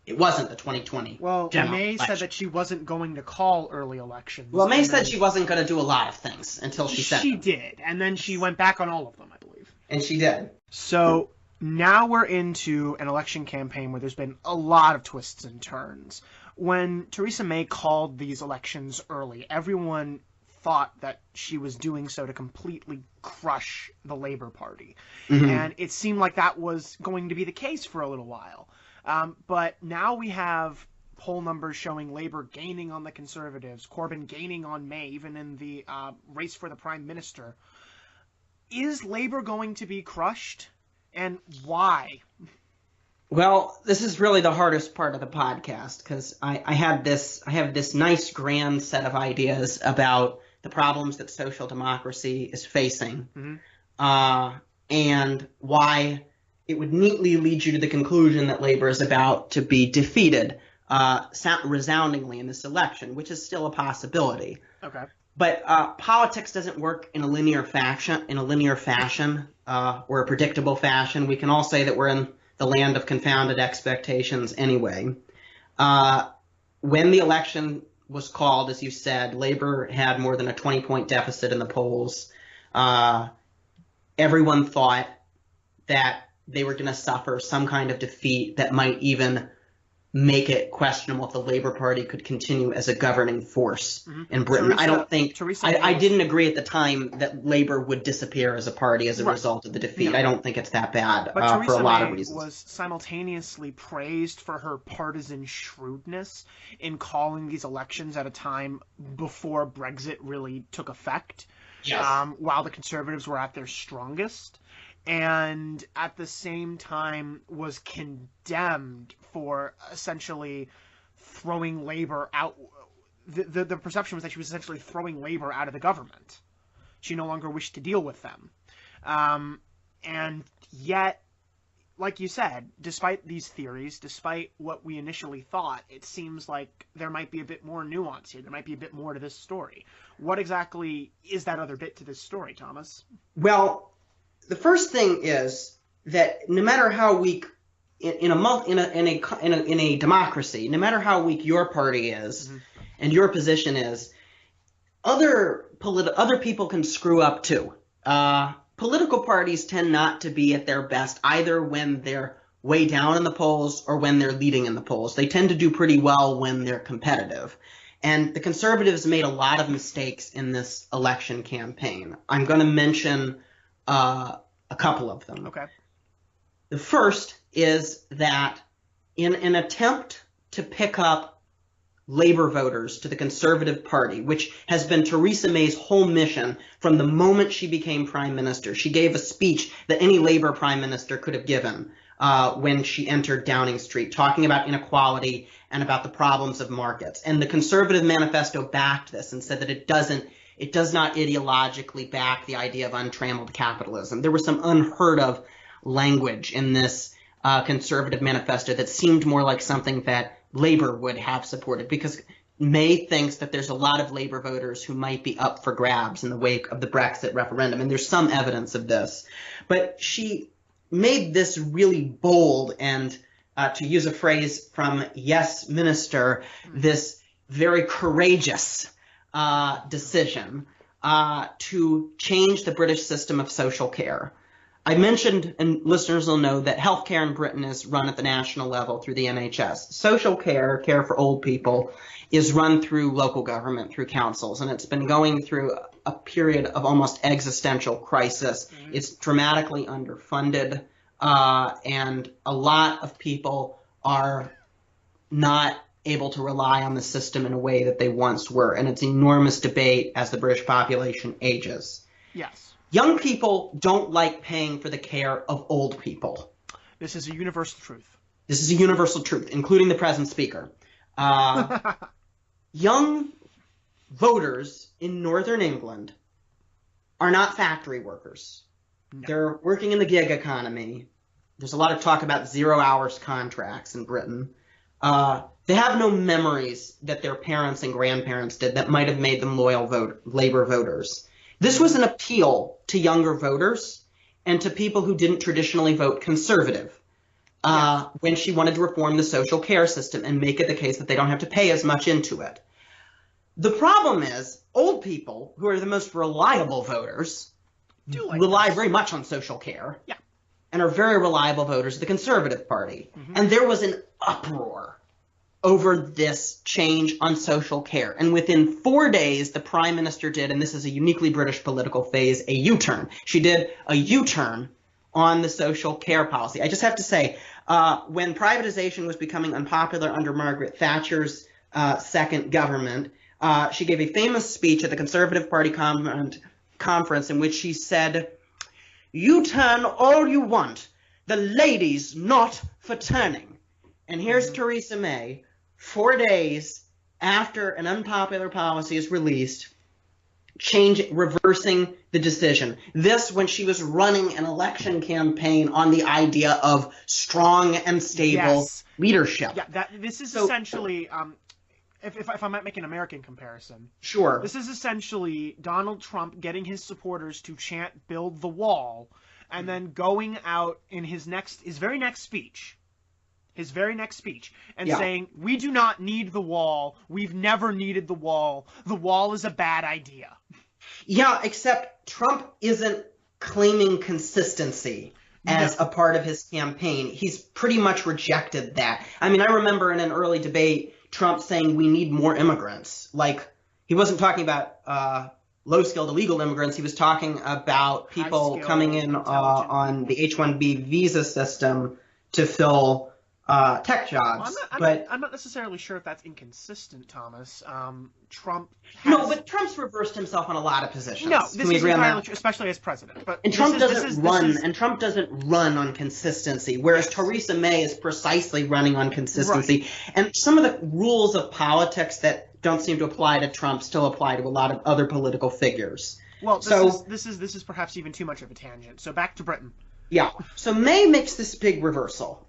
It wasn't the 2020 general election. May said that she wasn't going to call early elections. Well, May said she wasn't going to do a lot of things until she said she did, and then she went back on all of them, I believe. And she did. So now we're into an election campaign where there's been a lot of twists and turns. When Theresa May called these elections early, everyone thought that she was doing so to completely crush the Labour Party. And it seemed like that was going to be the case for a little while. But now we have poll numbers showing Labour gaining on the Conservatives, Corbyn gaining on May, even in the race for the Prime Minister. Is Labour going to be crushed? And why? Well, this is really the hardest part of the podcast because I have this nice grand set of ideas about the problems that social democracy is facing, and why it would neatly lead you to the conclusion that Labor is about to be defeated resoundingly in this election, which is still a possibility. Okay. But politics doesn't work in a linear fashion, or a predictable fashion. We can all say that we're in the land of confounded expectations anyway. When the election was called, as you said, Labor had more than a 20-point deficit in the polls. Everyone thought that they were going to suffer some kind of defeat that might even make it questionable if the Labor Party could continue as a governing force in Britain. I didn't agree at the time that Labor would disappear as a party as a result of the defeat. I don't think it's that bad for a lot of reasons. Was simultaneously praised for her partisan shrewdness in calling these elections at a time before Brexit really took effect, while the Conservatives were at their strongest. And at the same time was condemned for essentially throwing Labor out. The perception was that she was essentially throwing Labor out of the government. She no longer wished to deal with them. And yet, like you said, despite these theories, despite what we initially thought, it seems like there might be a bit more nuance here. There might be a bit more to this story. What exactly is that other bit to this story, Thomas? Well, the first thing is that no matter how weak in a democracy, no matter how weak your party is and your position is, other people can screw up too. Political parties tend not to be at their best either when they're way down in the polls or when they're leading in the polls. They tend to do pretty well when they're competitive. And the Conservatives made a lot of mistakes in this election campaign. I'm going to mention a couple of them. Okay. The first is that in an attempt to pick up Labor voters to the Conservative Party, which has been Theresa May's whole mission from the moment she became prime minister, she gave a speech that any Labor prime minister could have given when she entered Downing Street, talking about inequality and about the problems of markets. And the Conservative manifesto backed this and said that it does not ideologically back the idea of untrammeled capitalism. There was some unheard of language in this Conservative manifesto that seemed more like something that Labor would have supported, because May thinks that there's a lot of Labor voters who might be up for grabs in the wake of the Brexit referendum, and there's some evidence of this. But she made this really bold and, to use a phrase from Yes Minister, this very courageous decision to change the British system of social care. I mentioned, and listeners will know, that healthcare in Britain is run at the national level through the NHS. Social care, care for old people, is run through local government, through councils, and it's been going through a period of almost existential crisis. It's dramatically underfunded, and a lot of people are not able to rely on the system in a way that they once were, and it's enormous debate as the British population ages. Yes. Young people don't like paying for the care of old people. This is a universal truth. This is a universal truth, including the present speaker. Young voters in Northern England are not factory workers. No. They're working in the gig economy. There's a lot of talk about 0 hours contracts in Britain. They have no memories that their parents and grandparents did that might have made them loyal Labor voters. This was an appeal to younger voters and to people who didn't traditionally vote Conservative when she wanted to reform the social care system and make it the case that they don't have to pay as much into it. The problem is old people, who are the most reliable voters, rely very much on social care and are very reliable voters of the Conservative Party. And there was an uproar over this change on social care. And within 4 days, the Prime Minister did, and this is a uniquely British political phase, a U-turn. She did a U-turn on the social care policy. I just have to say, when privatization was becoming unpopular under Margaret Thatcher's second government, she gave a famous speech at the Conservative Party conference in which she said, "U-turn all you want. the ladies not for turning. And here's Theresa May, 4 days after an unpopular policy is released, reversing the decision. This when she was running an election campaign on the idea of strong and stable leadership. Yeah, this is essentially, if I might make an American comparison. Sure. This is essentially Donald Trump getting his supporters to chant "Build the Wall," and then going out in his very next speech, and saying, "We do not need the wall. We've never needed the wall. The wall is a bad idea." Yeah, except Trump isn't claiming consistency as a part of his campaign. He's pretty much rejected that. I mean, I remember in an early debate, Trump saying we need more immigrants. Like, he wasn't talking about low-skilled illegal immigrants. He was talking about people coming in on the H-1B visa system to fill tech jobs. Well, I'm not necessarily sure if that's inconsistent, Thomas. Trump but Trump's reversed himself on a lot of positions. No, this is entirely true, especially as president. And Trump doesn't run on consistency, whereas Theresa May is precisely running on consistency. Right. And some of the rules of politics that don't seem to apply to Trump still apply to a lot of other political figures. Well, this is perhaps even too much of a tangent. So back to Britain. Yeah. So May makes this big reversal.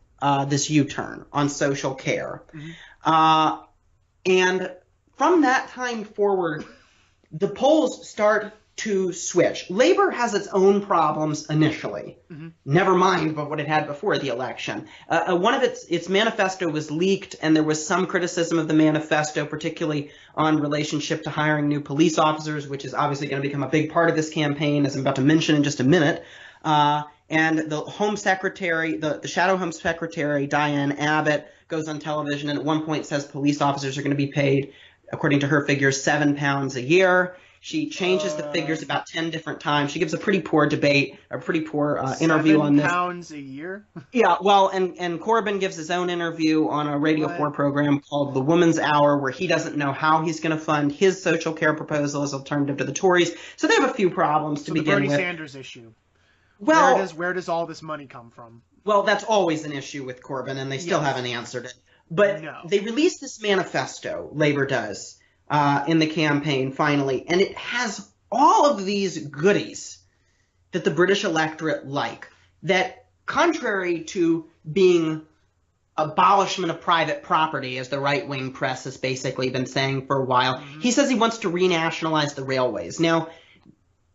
This U-turn on social care. And from that time forward, the polls start to switch. Labor has its own problems initially, never mind what it had before the election. One of its manifesto was leaked, and there was some criticism of the manifesto, particularly on relationship to hiring new police officers, which is obviously going to become a big part of this campaign, as I'm about to mention in just a minute. And the Home Secretary, the Shadow Home Secretary, Diane Abbott, goes on television and at one point says police officers are going to be paid, according to her figures, £7 a year. She changes the figures about 10 different times. She gives a pretty poor debate, a pretty poor interview on this. £7 a year? Yeah, well, and Corbyn gives his own interview on a Radio 4 program called The Woman's Hour, where he doesn't know how he's going to fund his social care proposal as alternative to the Tories. So they have a few problems to begin with. The Bernie Sanders issue. Well, where does all this money come from? Well, that's always an issue with Corbyn, and they still haven't answered it. But they released this manifesto, Labour does, in the campaign, finally, and it has all of these goodies that the British electorate like, that contrary to being abolishment of private property, as the right-wing press has basically been saying for a while, he says he wants to renationalize the railways. Now,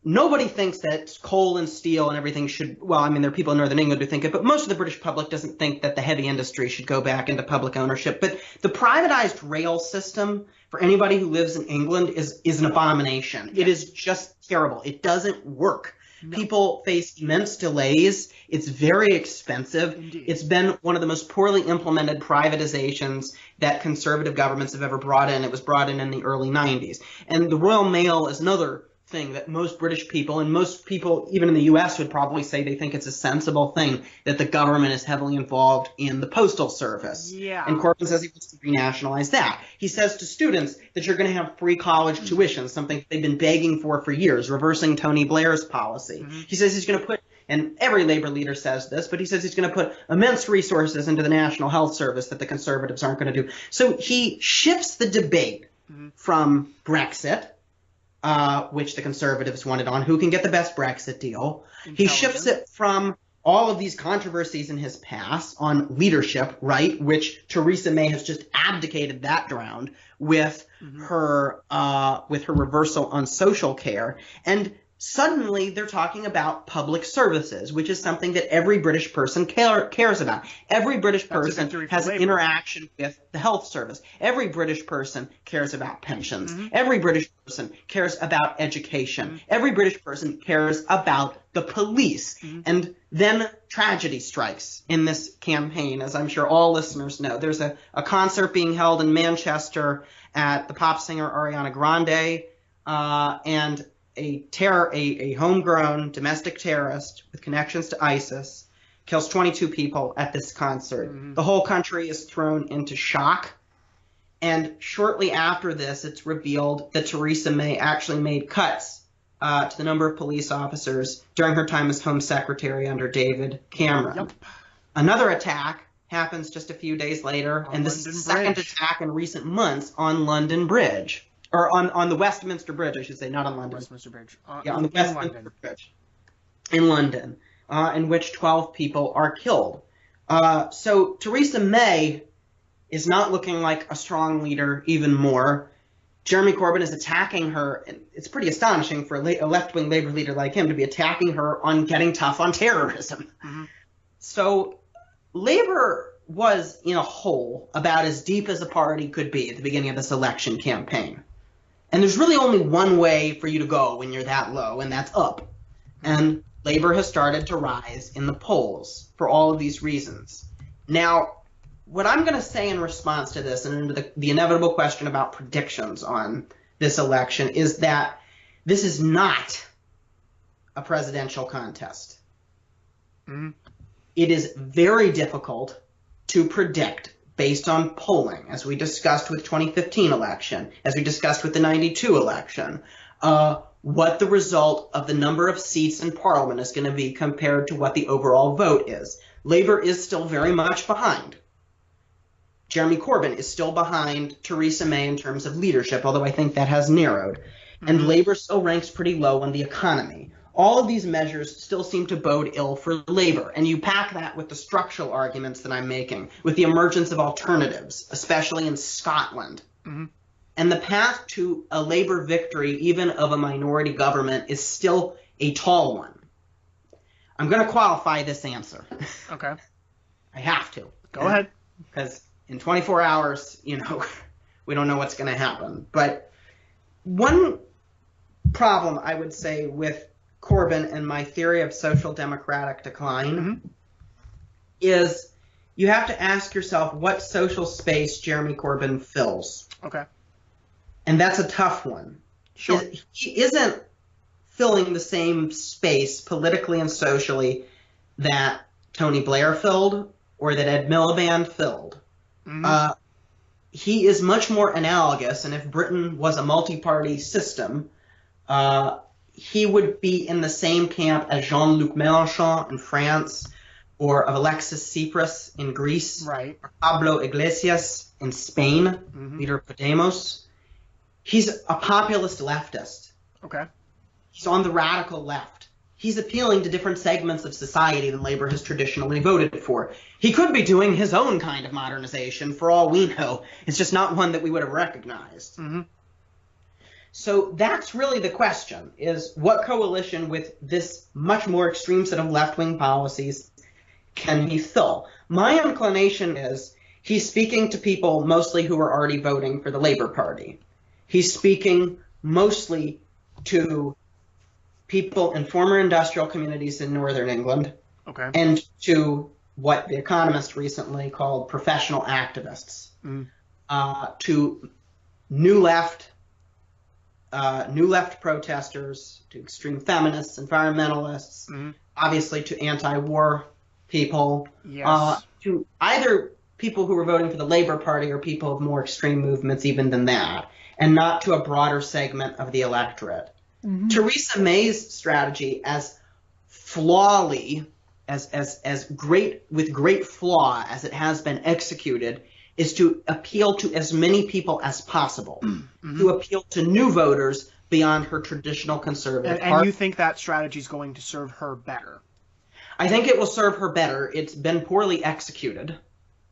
nobody thinks that coal and steel and everything should, well, I mean, there are people in Northern England who think it, but most of the British public doesn't think that the heavy industry should go back into public ownership. But the privatized rail system, for anybody who lives in England, is an abomination. Yeah. It is just terrible. It doesn't work. No. People face immense delays. It's very expensive. Indeed. It's been one of the most poorly implemented privatizations that conservative governments have ever brought in. It was brought in the early 90s. And the Royal Mail is another thing that most British people, and most people even in the U.S. would probably say they think it's a sensible thing that the government is heavily involved in the postal service. Yeah. And Corbyn says he wants to renationalize that. He says to students that you're going to have free college tuition, something they've been begging for years, reversing Tony Blair's policy. He says he's going to put, and every labor leader says this, but he says he's going to put immense resources into the National Health Service that the Conservatives aren't going to do. So he shifts the debate from Brexit, which the Conservatives wanted on, who can get the best Brexit deal. He shifts it from all of these controversies in his past on leadership, right, which Theresa May has just abdicated that ground with her reversal on social care. And suddenly they're talking about public services, which is something that every British person cares about. Every British person has an interaction with the health service. Every British person cares about pensions. Every British person cares about education. Every British person cares about the police. And then tragedy strikes in this campaign, as I'm sure all listeners know. There's a concert being held in Manchester at the pop singer Ariana Grande, and a homegrown domestic terrorist with connections to ISIS kills 22 people at this concert. The whole country is thrown into shock. And shortly after this, it's revealed that Theresa May actually made cuts to the number of police officers during her time as Home Secretary under David Cameron. Yep. Another attack happens just a few days later, and this is the second attack in recent months on London Bridge. Or on the Westminster Bridge, I should say, not on London. Westminster Bridge. On the Westminster Bridge. In London, in which 12 people are killed. So Theresa May is not looking like a strong leader even more. Jeremy Corbyn is attacking her, and it's pretty astonishing for a left-wing Labour leader like him to be attacking her on getting tough on terrorism. Mm-hmm. So Labour was in a hole about as deep as a party could be at the beginning of this election campaign. And there's really only one way for you to go when you're that low, and that's up. And Labour has started to rise in the polls for all of these reasons. Now, what I'm going to say in response to this and into the inevitable question about predictions on this election is that this is not a presidential contest. Mm-hmm. It is very difficult to predict based on polling, as we discussed with 2015 election, as we discussed with the 92 election, what the result of the number of seats in Parliament is going to be compared to what the overall vote is. Labour is still very much behind. Jeremy Corbyn is still behind Theresa May in terms of leadership, although I think that has narrowed. Mm-hmm. And Labour still ranks pretty low on the economy. All of these measures still seem to bode ill for Labour, and you pack that with the structural arguments that I'm making, with the emergence of alternatives, especially in Scotland. Mm-hmm. And the path to a Labour victory, even of a minority government, is still a tall one. I'm going to qualify this answer. Okay. I have to. Go ahead. Because in 24 hours, we don't know what's going to happen. But one problem, I would say, with Corbyn and my theory of social democratic decline mm-hmm. is you have to ask yourself what social space Jeremy Corbyn fills. Okay. And that's a tough one. Sure. He isn't filling the same space politically and socially that Tony Blair filled or that Ed Miliband filled. Mm-hmm. He is much more analogous, and if Britain was a multi-party system, he would be in the same camp as Jean-Luc Mélenchon in France, or of Alexis Tsipras in Greece, right. or Pablo Iglesias in Spain, mm-hmm. leader of Podemos. He's a populist leftist. Okay. He's on the radical left. He's appealing to different segments of society than Labour has traditionally voted for. He could be doing his own kind of modernization, for all we know. It's just not one that we would have recognized. Mm-hmm. So that's really the question, is what coalition with this much more extreme set of left-wing policies can he fill? My inclination is he's speaking to people mostly who are already voting for the Labour Party. He's speaking mostly to people in former industrial communities in northern England, okay. and to what The Economist recently called professional activists, to new left protesters, to extreme feminists, environmentalists, obviously to anti-war people, yes. To either people who were voting for the Labour Party or people of more extreme movements even than that, and not to a broader segment of the electorate. Mm-hmm. Theresa May's strategy, as flawly, as great, with great flaw as it has been executed, is to appeal to as many people as possible, to appeal to new voters beyond her traditional conservative party. And you think that strategy is going to serve her better? I think it will serve her better. It's been poorly executed,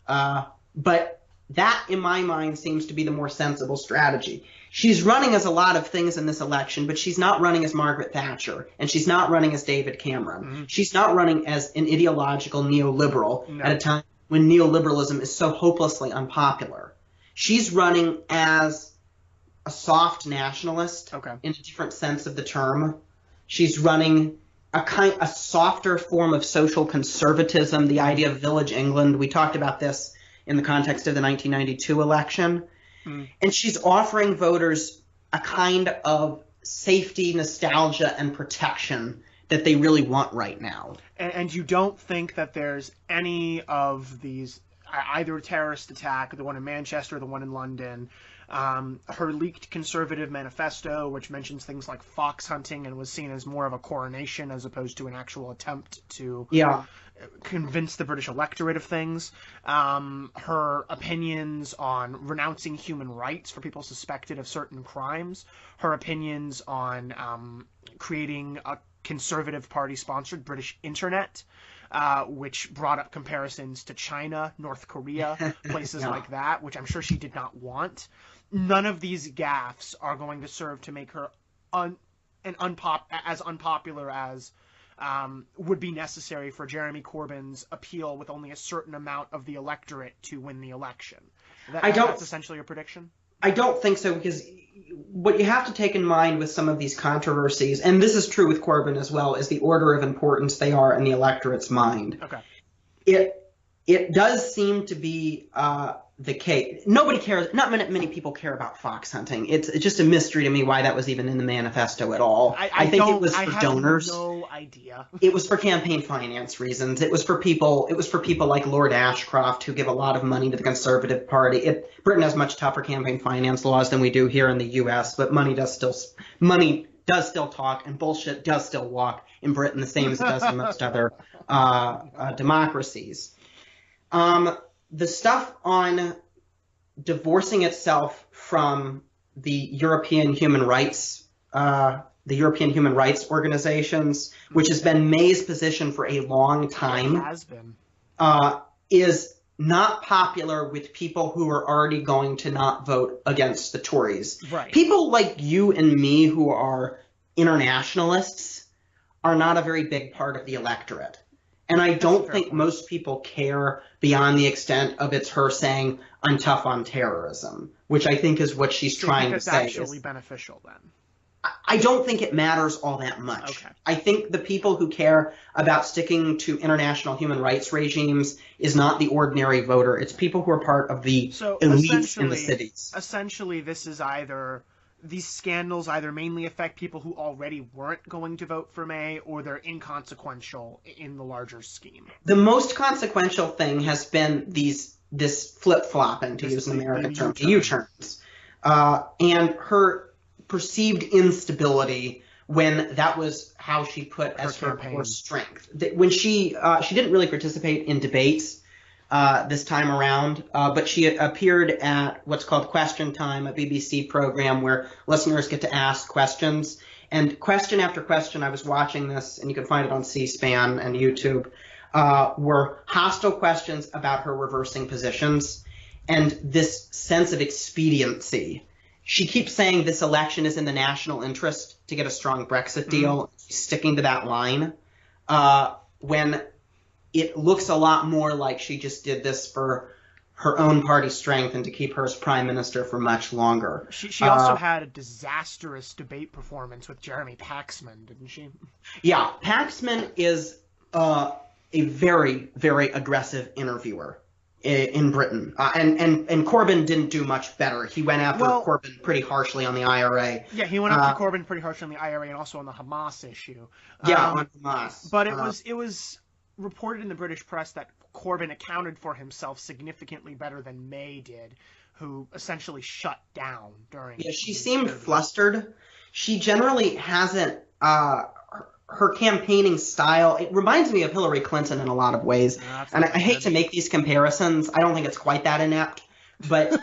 but that, in my mind, seems to be the more sensible strategy. She's running as a lot of things in this election, but she's not running as Margaret Thatcher, and she's not running as David Cameron. Mm-hmm. She's not running as an ideological neoliberal at a time when neoliberalism is so hopelessly unpopular. She's running as a soft nationalist, in a different sense of the term. She's running a softer form of social conservatism, the idea of village England. We talked about this in the context of the 1992 election. And she's offering voters a kind of safety, nostalgia, and protection that they really want right now. And you don't think that there's any of these either terrorist attack, the one in Manchester, the one in London. Her leaked conservative manifesto, which mentions things like fox hunting and was seen as more of a coronation as opposed to an actual attempt to convince the British electorate of things. Her opinions on renouncing human rights for people suspected of certain crimes. Her opinions on creating a Conservative Party-sponsored British internet, which brought up comparisons to China, North Korea, places like that, which I'm sure she did not want. None of these gaffes are going to serve to make her as unpopular as would be necessary for Jeremy Corbyn's appeal with only a certain amount of the electorate to win the election. That's essentially your prediction? I don't think so, because what you have to take in mind with some of these controversies, and this is true with Corbyn as well, is the order of importance they are in the electorate's mind. Okay. It does seem to be the case. Nobody cares. Not many people care about fox hunting. It's just a mystery to me why that was even in the manifesto at all. I think it was for donors. I have no idea. It was for campaign finance reasons. It was for people like Lord Ashcroft, who give a lot of money to the Conservative Party. Britain has much tougher campaign finance laws than we do here in the U.S., but money does still talk, and bullshit does still walk in Britain, the same as it does in most other democracies. The stuff on divorcing itself from the European human rights organizations, which has been May's position for a long time, is not popular with people who are already going to not vote against the Tories. Right. People like you and me who are internationalists are not a very big part of the electorate. And I don't think most people care beyond the extent of it's her saying, I'm tough on terrorism, which I think is what she's trying to say. It's actually beneficial then. I don't think it matters all that much. Okay. I think the people who care about sticking to international human rights regimes is not the ordinary voter. It's people who are part of the elites in the cities. Essentially, this is these scandals either mainly affect people who already weren't going to vote for May, or they're inconsequential in the larger scheme. The most consequential thing has been this flip-flopping, to use an American term, U-turns. And her perceived instability when that was how she put as her core strength. When she didn't really participate in debates this time around, but she appeared at what's called Question Time, a BBC program where listeners get to ask questions. And question after question, I was watching this, and you can find it on C-SPAN and YouTube, were hostile questions about her reversing positions and this sense of expediency. She keeps saying this election is in the national interest to get a strong Brexit deal. She's sticking to that line. When it looks a lot more like she just did this for her own party strength and to keep her as prime minister for much longer. She also had a disastrous debate performance with Jeremy Paxman, didn't she? Yeah, Paxman is a very, very aggressive interviewer in Britain. And Corbyn didn't do much better. He went after Corbyn pretty harshly on the IRA. Yeah, he went after Corbyn pretty harshly on the IRA and also on the Hamas issue. On Hamas. But it was reported in the British press that Corbyn accounted for himself significantly better than May did, who essentially shut down during. Yeah, she seemed flustered. She generally hasn't. Her campaigning style, it reminds me of Hillary Clinton in a lot of ways. And I hate to make these comparisons. I don't think it's quite that inept. But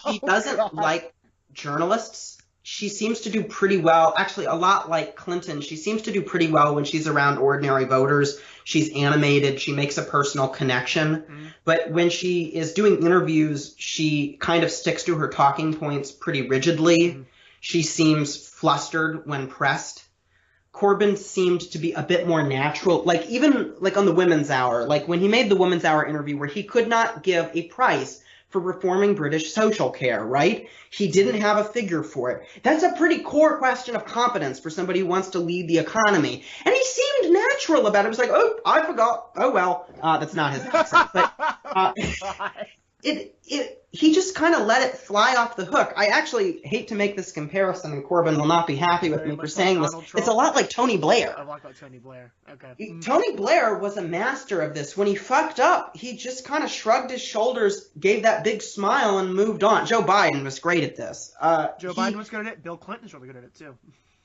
she doesn't like journalists. She seems to do pretty well. Actually, a lot like Clinton, she seems to do pretty well when she's around ordinary voters. She's animated. She makes a personal connection. But when she is doing interviews, she kind of sticks to her talking points pretty rigidly. She seems flustered when pressed. Corbyn seemed to be a bit more natural, even on the Women's Hour, when he made the Women's Hour interview where he could not give a price for reforming British social care, right? He didn't have a figure for it. That's a pretty core question of competence for somebody who wants to lead the economy. And he seemed natural about it. It was like, oh, I forgot. Oh, well, that's not his accent. But He just kind of let it fly off the hook. I actually hate to make this comparison, and Corbyn will not be happy with me for saying this. It's a lot like Tony Blair. A lot like Tony Blair. Okay. Tony Blair was a master of this. When he fucked up, he just kind of shrugged his shoulders, gave that big smile, and moved on. Joe Biden was great at this. Joe Biden was good at it. Bill Clinton's really good at it, too.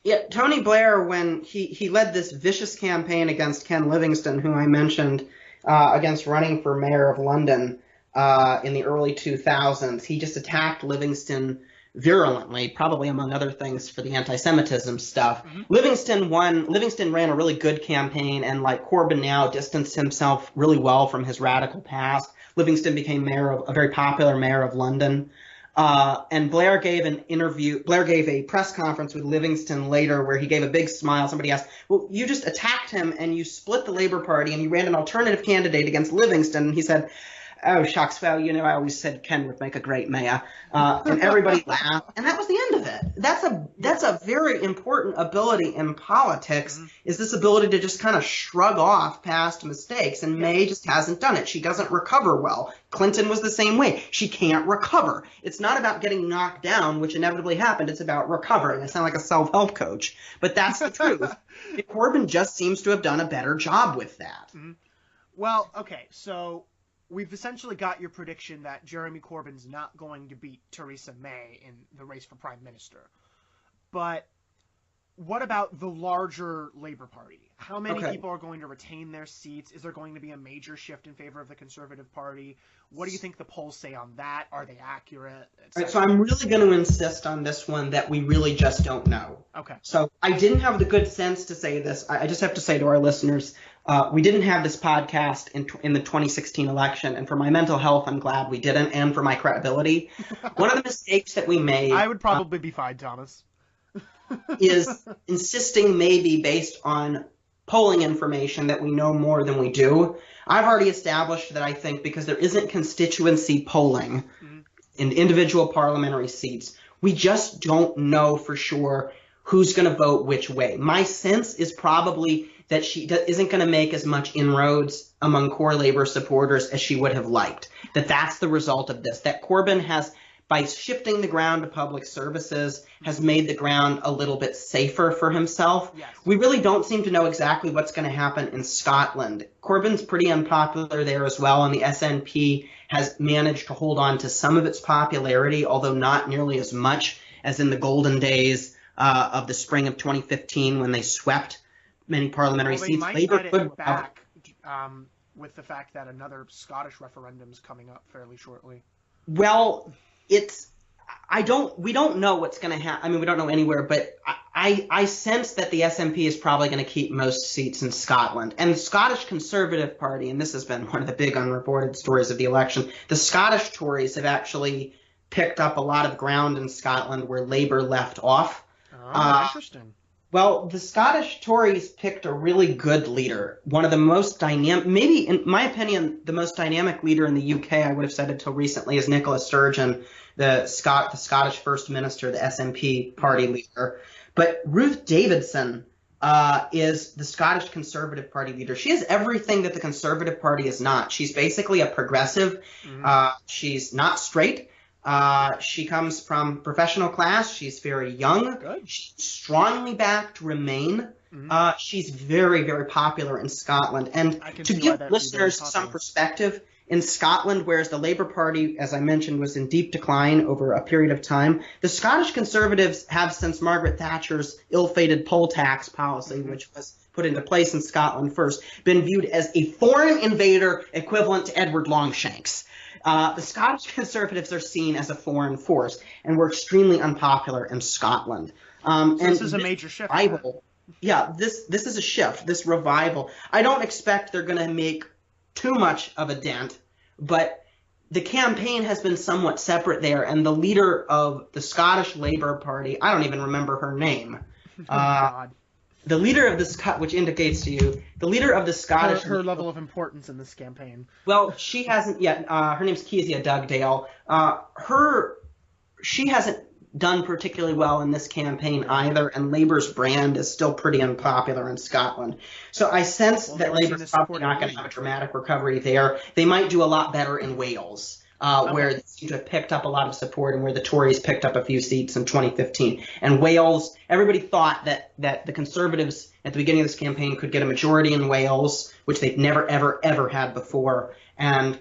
Yeah, Tony Blair, when he led this vicious campaign against Ken Livingstone, who I mentioned, against running for mayor of London in the early 2000s, he just attacked Livingstone virulently, probably among other things for the anti-Semitism stuff. Mm-hmm. Livingstone won. Livingstone ran a really good campaign, and like Corbyn now, distanced himself really well from his radical past. Livingstone became a very popular mayor of London. And Blair gave a press conference with Livingstone later where he gave a big smile. Somebody asked, well, you just attacked him and you split the Labour Party and you ran an alternative candidate against Livingstone. And he said, oh, shucks, well, I always said Ken would make a great mayor. And everybody laughed. And that was the end of it. That's a very important ability in politics, is this ability to just kind of shrug off past mistakes. And May just hasn't done it. She doesn't recover well. Clinton was the same way. She can't recover. It's not about getting knocked down, which inevitably happened. It's about recovering. I sound like a self-help coach, but that's the truth. Corbyn just seems to have done a better job with that. Mm-hmm. Well, okay, so we've essentially got your prediction that Jeremy Corbyn's not going to beat Theresa May in the race for Prime Minister. But what about the larger Labour Party? How many people are going to retain their seats? Is there going to be a major shift in favor of the Conservative Party? What do you think the polls say on that? Are they accurate? All right, so I'm really going to insist on this one that we really just don't know. Okay. So I didn't have the good sense to say this. I just have to say to our listeners, we didn't have this podcast in the 2016 election, and for my mental health, I'm glad we didn't, and for my credibility. One of the mistakes that we made... I would probably be fine, Thomas. is insisting maybe based on polling information that we know more than we do. I've already established that I think because there isn't constituency polling in individual parliamentary seats, we just don't know for sure who's going to vote which way. My sense is probably that she isn't going to make as much inroads among core Labour supporters as she would have liked. That's the result of this. That Corbyn has, by shifting the ground to public services, has made the ground a little bit safer for himself. Yes. We really don't seem to know exactly what's going to happen in Scotland. Corbyn's pretty unpopular there as well, and the SNP has managed to hold on to some of its popularity, although not nearly as much as in the golden days of the spring of 2015 when they swept many parliamentary seats. Might Labour get could it back with the fact that another Scottish referendum is coming up fairly shortly. Well, we don't know what's going to happen. I mean, we don't know anywhere, but I sense that the SNP is probably going to keep most seats in Scotland. And the Scottish Conservative Party, and this has been one of the big unreported stories of the election, the Scottish Tories have actually picked up a lot of ground in Scotland where Labour left off. Oh, interesting. Well, the Scottish Tories picked a really good leader, one of the most dynamic, maybe in my opinion, the most dynamic leader in the UK, I would have said until recently, is Nicola Sturgeon, the Scottish First Minister, the SNP party leader. But Ruth Davidson is the Scottish Conservative Party leader. She is everything that the Conservative Party is not. She's basically a progressive. She's not straight. She comes from professional class. She's very young. Good. She's strongly backed Remain. She's very, very popular in Scotland. And to give listeners some perspective, in Scotland, whereas the Labour Party, as I mentioned, was in deep decline over a period of time, the Scottish Conservatives have, since Margaret Thatcher's ill-fated poll tax policy, which was put into place in Scotland first, been viewed as a foreign invader equivalent to Edward Longshanks. The Scottish Conservatives are seen as a foreign force, and were extremely unpopular in Scotland. So this is a major shift. This is a shift, this revival. I don't expect they're going to make too much of a dent, but the campaign has been somewhat separate there, and the leader of the Scottish Labour Party, I don't even remember her name. The leader of this, which indicates to you, the leader of the Scottish... Her level of importance in this campaign. Well, she hasn't yet. Her name's Kezia Dugdale. She hasn't done particularly well in this campaign either, and Labour's brand is still pretty unpopular in Scotland. So I sense that Labour's probably not going to have a dramatic recovery there. They might do a lot better in Wales. where they seem to have picked up a lot of support and where the Tories picked up a few seats in 2015. And Wales, everybody thought that the Conservatives at the beginning of this campaign could get a majority in Wales, which they've never, ever, ever had before. And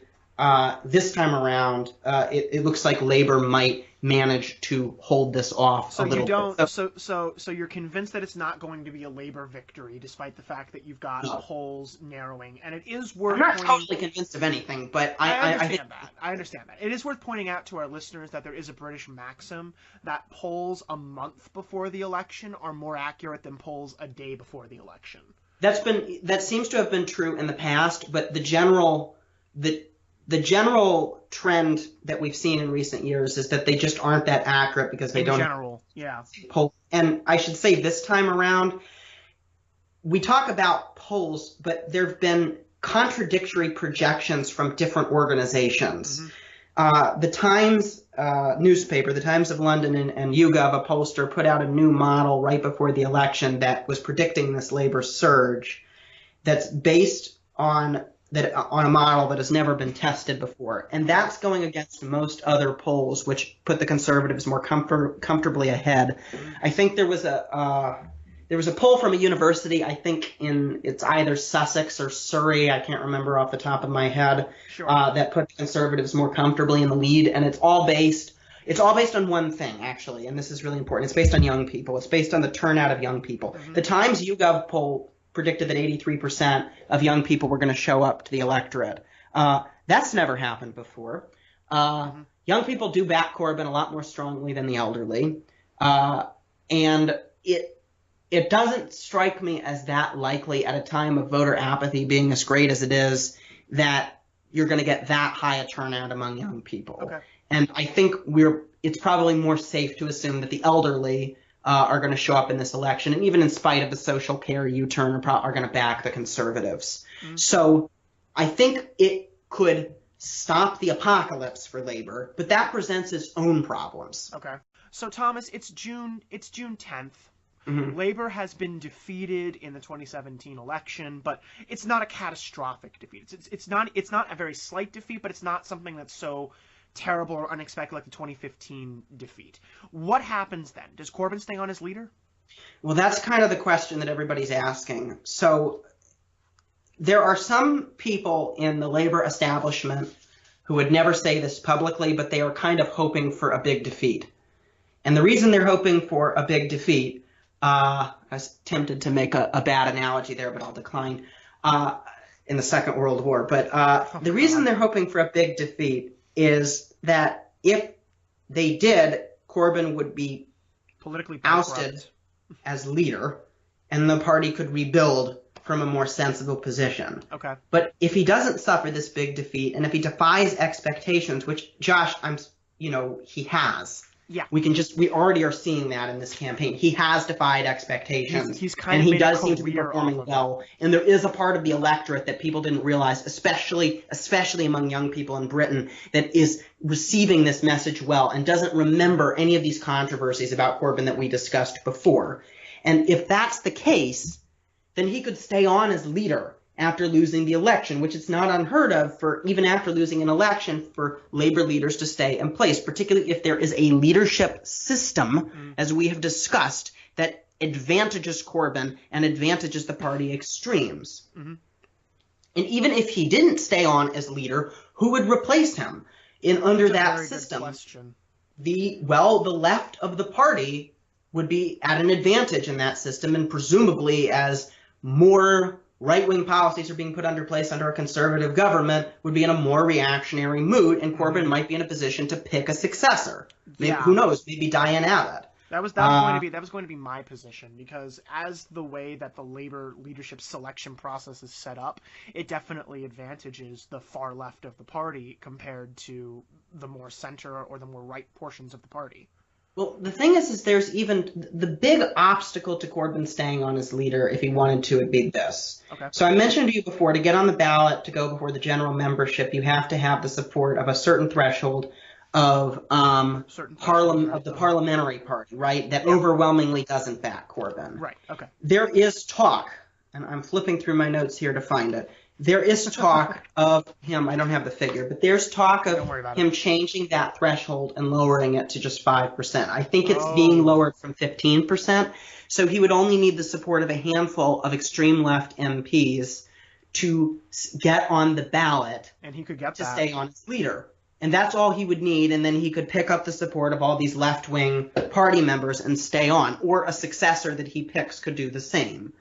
this time around, it looks like Labour might manage to hold this off a little bit. So you're convinced that it's not going to be a Labour victory, despite the fact that you've got polls narrowing, and it is worth. I'm not totally convinced of anything, but I understand that. It is worth pointing out to our listeners that there is a British maxim that polls a month before the election are more accurate than polls a day before the election. That seems to have been true in the past, but the general trend that we've seen in recent years is that they just aren't that accurate because they don't. In general, yeah. And I should say this time around, we talk about polls, but there have been contradictory projections from different organizations. Mm-hmm. The Times newspaper, the Times of London and YouGov, a pollster, put out a new model right before the election that was predicting this Labour surge that's based on a model that has never been tested before. And that's going against most other polls, which put the Conservatives more comfortably ahead. I think there was a poll from a university, I think it's either Sussex or Surrey, I can't remember off the top of my head, that put the Conservatives more comfortably in the lead. And it's all based on one thing, actually, and this is really important. It's based on young people. It's based on the turnout of young people. Mm-hmm. The Times YouGov poll predicted that 83% of young people were going to show up to the electorate. That's never happened before. Young people do back Corbyn a lot more strongly than the elderly. And it doesn't strike me as that likely at a time of voter apathy being as great as it is that you're going to get that high a turnout among young people. Okay. And I think it's probably more safe to assume that the elderly are going to show up in this election, and even in spite of the social care U-turn, are going to back the Conservatives. Mm-hmm. So I think it could stop the apocalypse for Labour, but that presents its own problems. Okay. So Thomas, it's June 10th. Mm-hmm. Labour has been defeated in the 2017 election, but it's not a catastrophic defeat. It's not a very slight defeat, but it's not something that's so terrible or unexpected like the 2015 defeat. What happens then? Does Corbyn stay on as leader? Well, that's kind of the question that everybody's asking. So there are some people in the Labour establishment who would never say this publicly, but they are kind of hoping for a big defeat. And the reason they're hoping for a big defeat, I was tempted to make a bad analogy there, but I'll decline, in the Second World War. But the reason they're hoping for a big defeat is that if they did, Corbyn would be politically ousted as leader, and the party could rebuild from a more sensible position. Okay. But if he doesn't suffer this big defeat, and if he defies expectations, which Josh, he has. Yeah. We already are seeing that in this campaign. He has defied expectations. He's kind of and he does seem to be performing well. And there is a part of the electorate that people didn't realize, especially among young people in Britain, that is receiving this message well and doesn't remember any of these controversies about Corbyn that we discussed before. And if that's the case, then he could stay on as leader after losing the election, which is not unheard of for even after losing an election for Labour leaders to stay in place, particularly if there is a leadership system, as we have discussed, that advantages Corbyn and advantages the party extremes. Mm-hmm. And even if he didn't stay on as leader, who would replace him under that system? The left of the party would be at an advantage in that system, and presumably as more right-wing policies are being put under place under a Conservative government, would be in a more reactionary mood, and Corbyn might be in a position to pick a successor. Maybe, who knows? Maybe Diane Abbott. That was going to be my position, because as the way that the Labour leadership selection process is set up, it definitely advantages the far left of the party compared to the more center or the more right portions of the party. Well, the thing is there's even the big obstacle to Corbyn staying on as leader, if he wanted to, would be this. Okay. So I mentioned to you before, to get on the ballot, to go before the general membership, you have to have the support of a certain threshold of the parliamentary party, right? That overwhelmingly doesn't back Corbyn. Right. Okay. There is talk, and I'm flipping through my notes here to find it. There is talk of him, I don't have the figure, but there's talk of him changing that threshold and lowering it to just 5%. I think it's being lowered from 15%, so he would only need the support of a handful of extreme left MPs to get on the ballot and he could get to stay on as leader. And that's all he would need, and then he could pick up the support of all these left-wing party members and stay on, or a successor that he picks could do the same.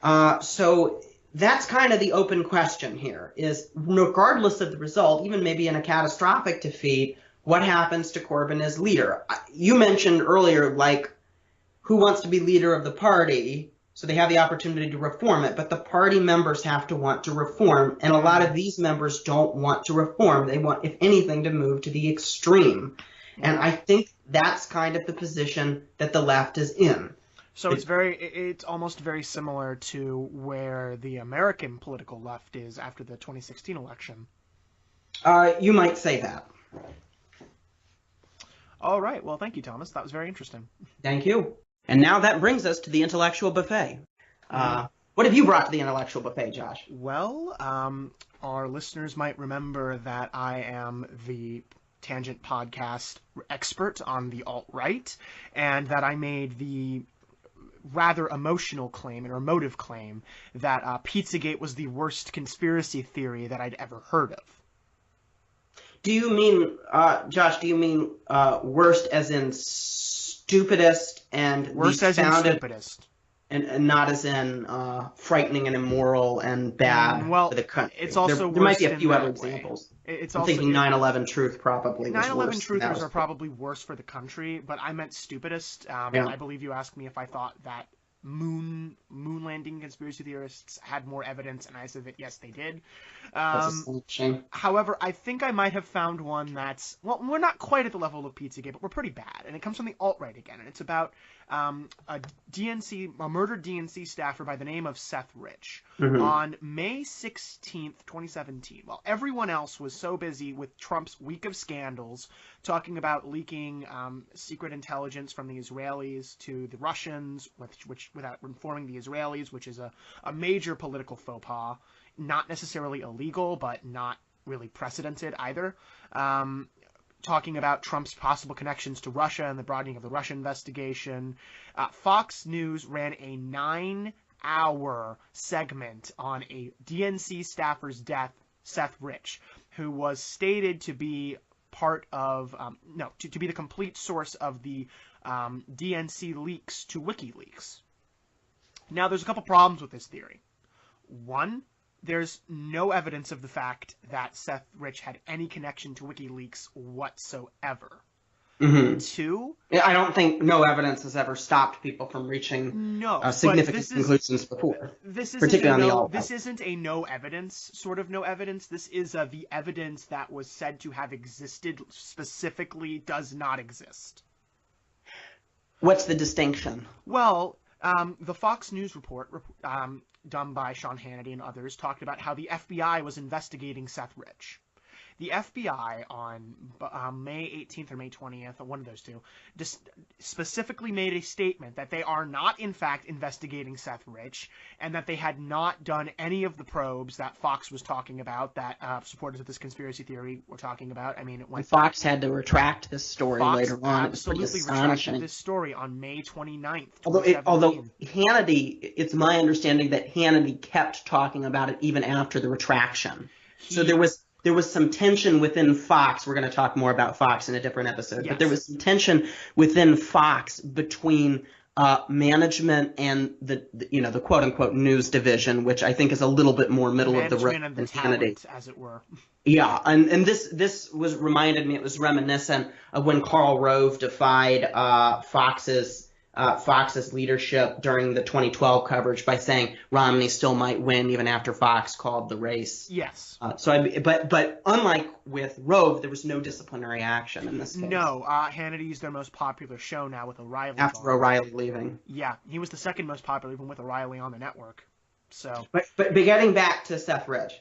So that's kind of the open question here, is regardless of the result, even maybe in a catastrophic defeat, what happens to Corbyn as leader? You mentioned earlier, like, who wants to be leader of the party, so they have the opportunity to reform it, but the party members have to want to reform, and a lot of these members don't want to reform. They want, if anything, to move to the extreme. And I think that's kind of the position that the left is in. So it's almost very similar to where the American political left is after the 2016 election. You might say that. All right. Well, thank you, Thomas. That was very interesting. Thank you. And now that brings us to the intellectual buffet. What have you brought to the intellectual buffet, Josh? Well, our listeners might remember that I am the Tangent podcast expert on the alt-right, and that I made the rather emotional claim, or emotive claim, that Pizzagate was the worst conspiracy theory that I'd ever heard of. Do you mean, Josh, worst as in stupidest and worst as in stupidest? And not as in frightening and immoral and bad for the country. It's also there might be a few other examples. I'm thinking 9/11 Truth probably was 9/11 worse. 9/11 Truthers are probably worse for the country, but I meant stupidest. I believe you asked me if I thought that moon landing conspiracy theorists had more evidence, and I said that yes, they did. That's a shame. However, I think I might have found one that's, well, we're not quite at the level of Pizzagate, but we're pretty bad, and it comes from the alt-right again, and it's about a murdered DNC staffer by the name of Seth Rich. On May 16th, 2017, while everyone else was so busy with Trump's week of scandals, talking about leaking secret intelligence from the Israelis to the Russians, which without informing the Israelis, which is a major political faux pas, not necessarily illegal, but not really precedented either. Talking about Trump's possible connections to Russia and the broadening of the Russia investigation. Fox News ran a 9-hour segment on a DNC staffer's death, Seth Rich, who was stated to be part of, to be the complete source of the DNC leaks to WikiLeaks. Now, there's a couple problems with this theory. One, there's no evidence of the fact that Seth Rich had any connection to WikiLeaks whatsoever. Two, I don't think no evidence has ever stopped people from reaching significant conclusions before, particularly on the alt-right. This isn't a no evidence, sort of no evidence. This is the evidence that was said to have existed specifically does not exist. What's the distinction? Well, the Fox News report done by Sean Hannity and others talked about how the FBI was investigating Seth Rich. The FBI on May 18th or May 20th, or one of those two, specifically made a statement that they are not, in fact, investigating Seth Rich, and that they had not done any of the probes that Fox was talking about, that supporters of this conspiracy theory were talking about. I mean, Fox had to retract this story later on. Fox absolutely retracted this story on May 29th, although Hannity, it's my understanding that Hannity kept talking about it even after the retraction. So there was some tension within Fox. We're going to talk more about Fox in a different episode. Yes. But there was some tension within Fox between management and the quote unquote news division, which I think is a little bit more middle of the road than Hannity, as it were. Yeah, and this was reminded me. It was reminiscent of when Karl Rove defied Fox's leadership during the 2012 coverage by saying Romney still might win even after Fox called the race. Yes. But unlike with Rove, there was no disciplinary action in this case. No, Hannity's their most popular show now with O'Reilly. After O'Reilly leaving. Yeah, he was the second most popular even with O'Reilly on the network. So. But getting back to Seth Rich.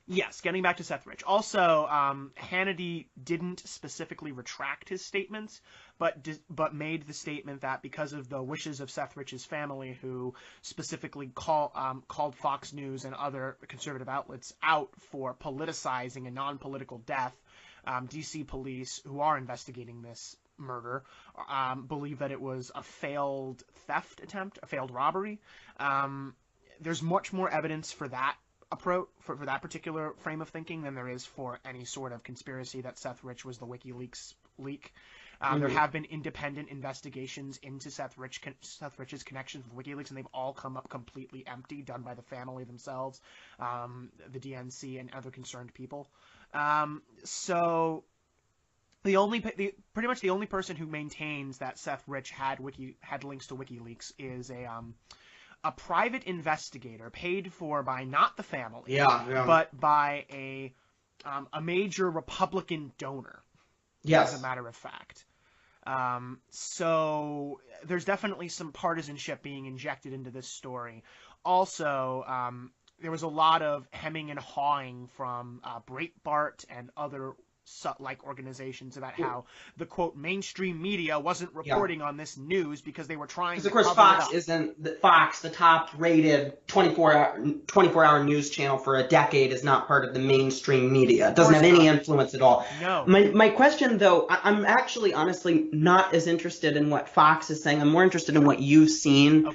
Yes, getting back to Seth Rich. Also, Hannity didn't specifically retract his statements, but made the statement that because of the wishes of Seth Rich's family, who specifically called Fox News and other conservative outlets out for politicizing a non-political death, D.C. police, who are investigating this murder, believe that it was a failed theft attempt, a failed robbery. There's much more evidence for that approach, for that particular frame of thinking, than there is for any sort of conspiracy that Seth Rich was the WikiLeaks leak. There have been independent investigations into Seth Rich's connections with WikiLeaks, and they've all come up completely empty, done by the family themselves, the DNC, and other concerned people. So pretty much the only person who maintains that Seth Rich had links to WikiLeaks is a private investigator paid for by not the family, but by a major Republican donor. Yes. As a matter of fact. So there's definitely some partisanship being injected into this story. Also, there was a lot of hemming and hawing from Breitbart and other organizations about how the quote mainstream media wasn't reporting on this news because they were trying to cover it up. Because of course Fox, the top rated 24-hour news channel for a decade, is not part of the mainstream media. It doesn't have any influence at all. No. My question though, I'm actually honestly not as interested in what Fox is saying. I'm more interested in what you've seen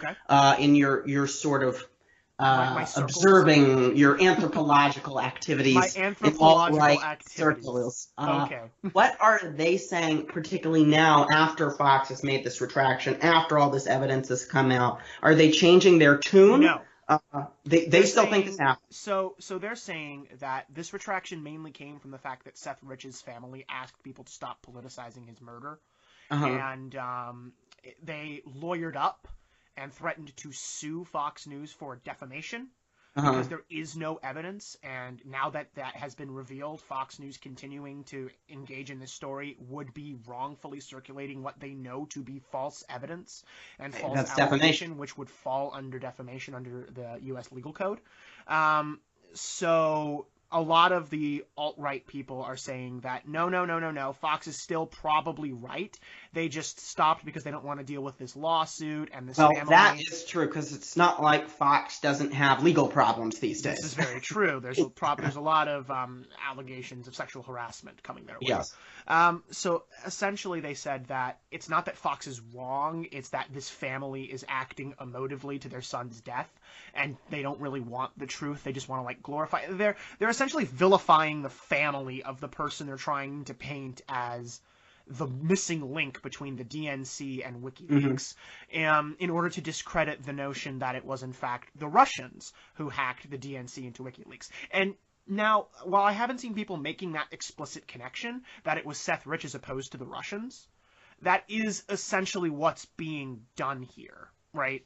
in your sort of observing your anthropological activities. My anthropological activities. Circles. What are they saying, particularly now after Fox has made this retraction, after all this evidence has come out? Are they changing their tune? No. They still think this happened. So they're saying that this retraction mainly came from the fact that Seth Rich's family asked people to stop politicizing his murder. And they lawyered up and threatened to sue Fox News for defamation because there is no evidence. And now that has been revealed, Fox News continuing to engage in this story would be wrongfully circulating what they know to be false evidence and false allegation, which would fall under defamation under the U.S. legal code. So a lot of the alt-right people are saying that no, Fox is still probably right. They just stopped because they don't want to deal with this lawsuit and this family. Well, that is true, because it's not like Fox doesn't have legal problems these days. This is very true. There's a lot of allegations of sexual harassment coming their way. Yes. So essentially they said that it's not that Fox is wrong, it's that this family is acting emotively to their son's death, and they don't really want the truth. They just want to glorify. They're essentially vilifying the family of the person they're trying to paint as the missing link between the DNC and WikiLeaks, in order to discredit the notion that it was in fact the Russians who hacked the DNC into WikiLeaks. And now, while I haven't seen people making that explicit connection, that it was Seth Rich as opposed to the Russians, that is essentially what's being done here, right?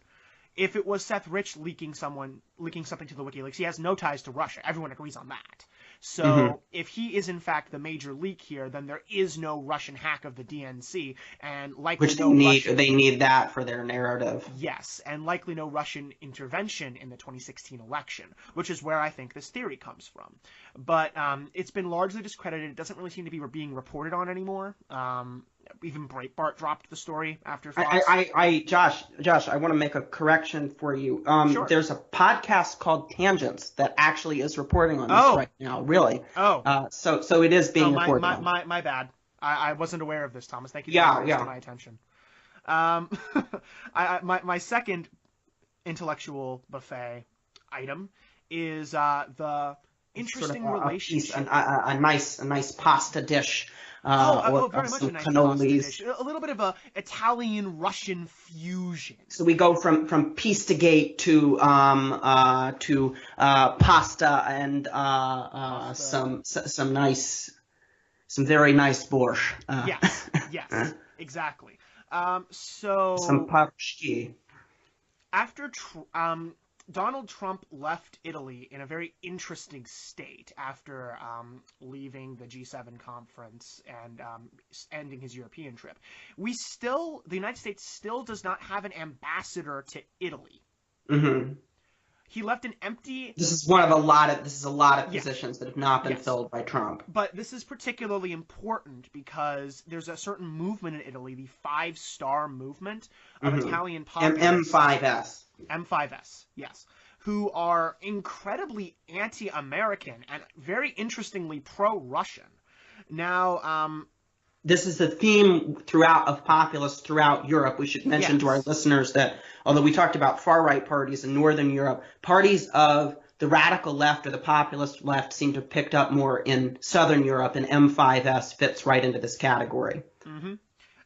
If it was Seth Rich leaking something to the WikiLeaks, he has no ties to Russia. Everyone agrees on that. So if he is in fact the major leak here, then there is no Russian hack of the DNC, and likely they need that for their narrative. Yes, and likely no Russian intervention in the 2016 election, which is where I think this theory comes from. But it's been largely discredited. It doesn't really seem to be being reported on anymore. Even Breitbart dropped the story after Fox. Josh, I want to make a correction for you. Sure. There's a podcast called Tangents that actually is reporting on this right now. Really? So it is being reported on. My bad. I wasn't aware of this, Thomas. Thank you for bringing to my attention. My second intellectual buffet item is the interesting sort of relationship. A nice pasta dish. Very much a nice pasta dish. A little bit of a Italian-Russian fusion. So we go from Pizzagate to pasta and some very nice borscht. Yes, exactly. So some parchki. After Donald Trump left Italy in a very interesting state after leaving the G7 conference and ending his European trip. The United States still does not have an ambassador to Italy. He left an empty. This is a lot of positions that have not been filled by Trump. But this is particularly important because there's a certain movement in Italy, the 5-star movement of Italian populists. M5S. M5S, yes, who are incredibly anti-American and very interestingly pro-Russian. Now, this is the theme of populists throughout Europe. We should mention to our listeners that although we talked about far-right parties in Northern Europe, parties of the radical left or the populist left seem to have picked up more in Southern Europe, and M5S fits right into this category.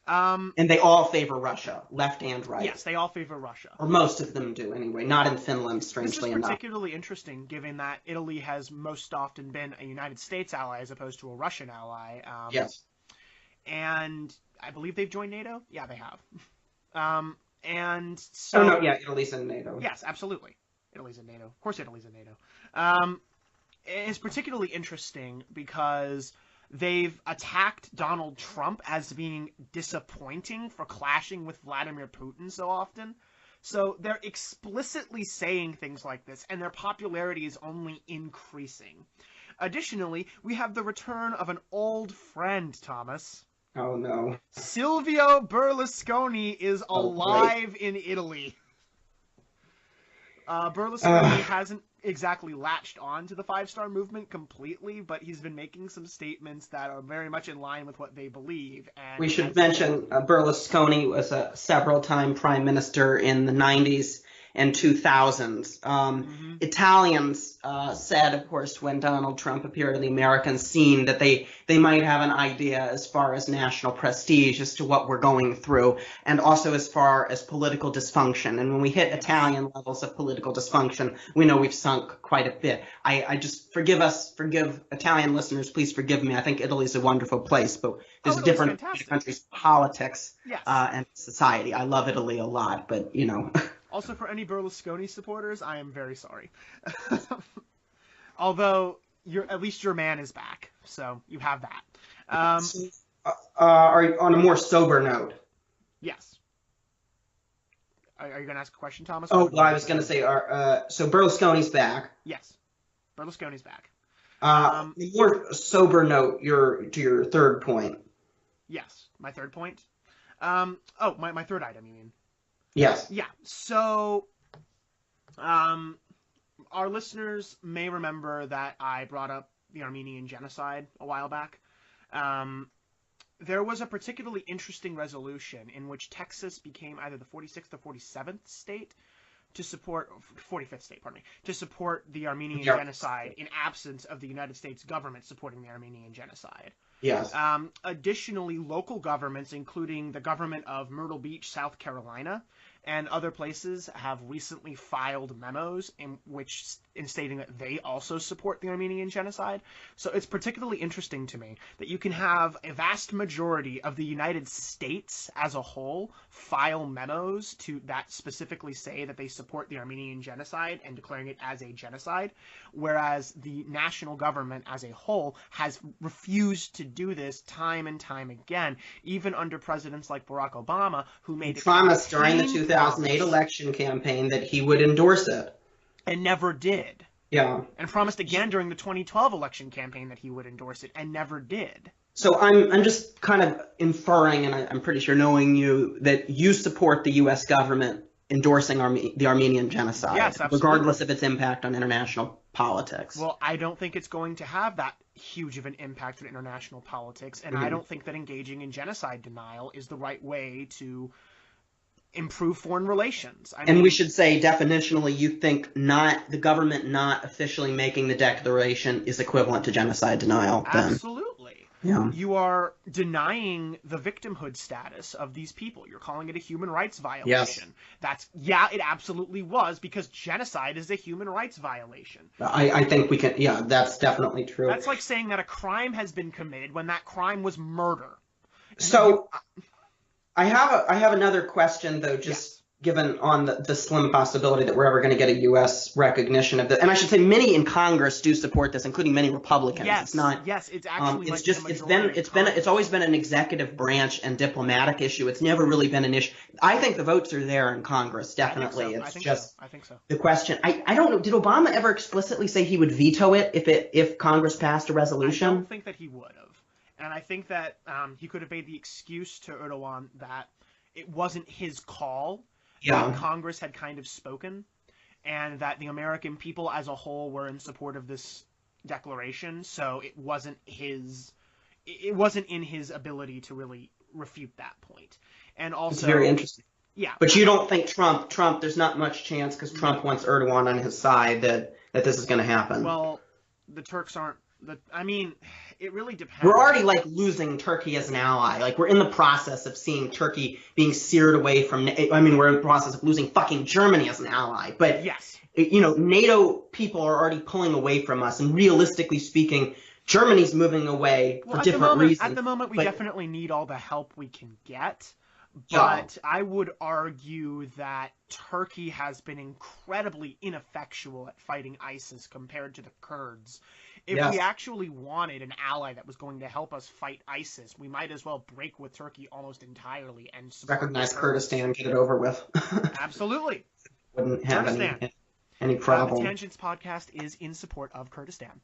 And they all favor Russia, left and right. Yes, they all favor Russia. Or most of them do, anyway. Not in Finland, strangely enough. This is particularly interesting, given that Italy has most often been a United States ally as opposed to a Russian ally. Yes. And I believe they've joined NATO? Yeah, they have. And so... Oh, no, yeah, Italy's in NATO. Yes, absolutely. Italy's in NATO. Of course Italy's in NATO. It's particularly interesting because they've attacked Donald Trump as being disappointing for clashing with Vladimir Putin so often. So they're explicitly saying things like this, and their popularity is only increasing. Additionally, we have the return of an old friend, Thomas. Oh, no. Silvio Berlusconi is alive in Italy. Berlusconi hasn't exactly latched on to the 5-star movement completely, but he's been making some statements that are very much in line with what they believe. And we should mention Berlusconi was a several-time prime minister in the 90s and 2000s. Italians said, of course, when Donald Trump appeared on the American scene, that they might have an idea as far as national prestige as to what we're going through, and also as far as political dysfunction. And when we hit Italian levels of political dysfunction, we know we've sunk quite a bit. I just forgive Italian listeners, please forgive me. I think Italy's a wonderful place, but there's a different country's politics and society. I love Italy a lot, but you know. Also, for any Berlusconi supporters, I am very sorry. Although, at least your man is back, so you have that. On a more sober note. Yes. Are you going to ask a question, Thomas? Oh, well, I was going to say, so Berlusconi's back. Yes. Berlusconi's back. More sober note, to your third point. Yes. My third point? My third item, you mean? Yes. Yeah. So, our listeners may remember that I brought up the Armenian genocide a while back. There was a particularly interesting resolution in which Texas became either the 46th or 47th state to support, 45th state, pardon me, to support the Armenian genocide in absence of the United States government supporting the Armenian genocide. Yes. Additionally, local governments, including the government of Myrtle Beach, South Carolina, and other places have recently filed memos in stating that they also support the Armenian genocide. So it's particularly interesting to me that you can have a vast majority of the United States as a whole file memos that specifically say that they support the Armenian genocide and declaring it as a genocide, whereas the national government as a whole has refused to do this time and time again, even under presidents like Barack Obama, who made it promised during the 2008 election campaign that he would endorse it. And never did. Yeah. And promised again during the 2012 election campaign that he would endorse it, and never did. So I'm just kind of inferring, and I'm pretty sure knowing you, that you support the U.S. government endorsing the Armenian genocide, yes, absolutely, regardless of its impact on international politics. Well, I don't think it's going to have that huge of an impact on international politics, and I don't think that engaging in genocide denial is the right way to improve foreign relations. And we should say, definitionally, you think the government not officially making the declaration is equivalent to genocide denial, then. Absolutely. Yeah. You are denying the victimhood status of these people. You're calling it a human rights violation. Yes. It absolutely was, because genocide is a human rights violation. I think we can, that's definitely true. That's like saying that a crime has been committed when that crime was murder. So, I have another question, though, just given on the slim possibility that we're ever going to get a U.S. recognition of this. And I should say many in Congress do support this, including many Republicans. Yes, it's not. Yes, it's actually. It's always been an executive branch and diplomatic issue. It's never really been an issue. I think the votes are there in Congress. Definitely, I think so. The question. I don't know. Did Obama ever explicitly say he would veto it if Congress passed a resolution? I don't think that he would have, and I think that he could have made the excuse to Erdogan that it wasn't his call. Yeah. Congress had kind of spoken, and that the American people as a whole were in support of this declaration, so it wasn't in his ability to really refute that point. And also, it's very interesting. Yeah. But you don't think Trump, there's not much chance, because Trump wants Erdogan on his side, that this is going to happen. Well, the Turks aren't. I mean, it really depends. We're already losing Turkey as an ally. We're in the process of seeing Turkey being seared away from. We're in the process of losing fucking Germany as an ally. But yes, NATO people are already pulling away from us, and realistically speaking, Germany's moving away for different reasons. At the moment, we definitely need all the help we can get. But I would argue that Turkey has been incredibly ineffectual at fighting ISIS compared to the Kurds. If we actually wanted an ally that was going to help us fight ISIS, we might as well break with Turkey almost entirely and recognize Kurdistan, get it over with. Absolutely. Wouldn't have any problem. The Tangents podcast is in support of Kurdistan.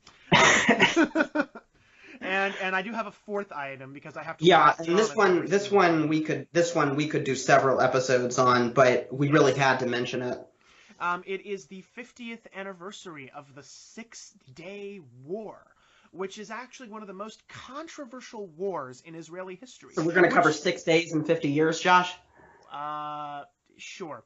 And I do have a fourth item because I have to. Yeah, and this one we could do several episodes on, but we really had to mention it. It is the 50th anniversary of the 6-Day War, which is actually one of the most controversial wars in Israeli history. So we're going to cover 6 days in 50 years, Josh? Sure.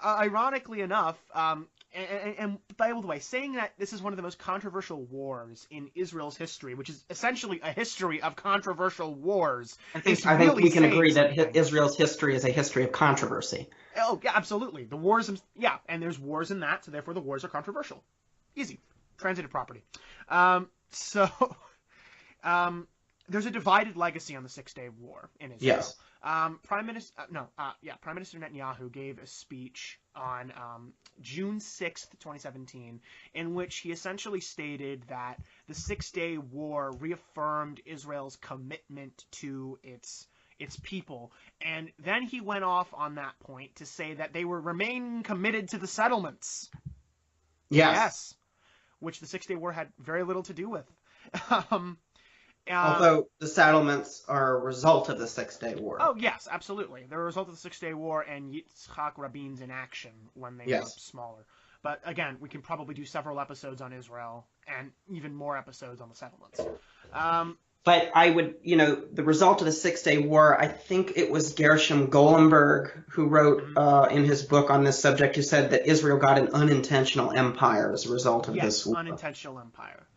Ironically enough, and by the way, saying that this is one of the most controversial wars in Israel's history, which is essentially a history of controversial wars. I think we can agree that Israel's history is a history of controversy. Oh, yeah, absolutely. The wars, and there's wars in that, so therefore the wars are controversial. Easy. Transitive property. There's a divided legacy on the 6-Day War in Israel. Yes. Prime Minister Netanyahu gave a speech on June 6th, 2017, in which he essentially stated that the 6-Day War reaffirmed Israel's commitment to its people, and then he went off on that point to say that they were remaining committed to the settlements. Yes. Which the 6-Day War had very little to do with. Although the settlements are a result of the 6-Day War. Oh, yes, absolutely. They're a result of the 6-Day War and Yitzhak Rabin's inaction when they were smaller. But again, we can probably do several episodes on Israel and even more episodes on the settlements. But I would, the result of the 6-Day War, I think it was Gershom Golenberg who wrote in his book on this subject, who said that Israel got an unintentional empire as a result of this war. Yes, unintentional empire.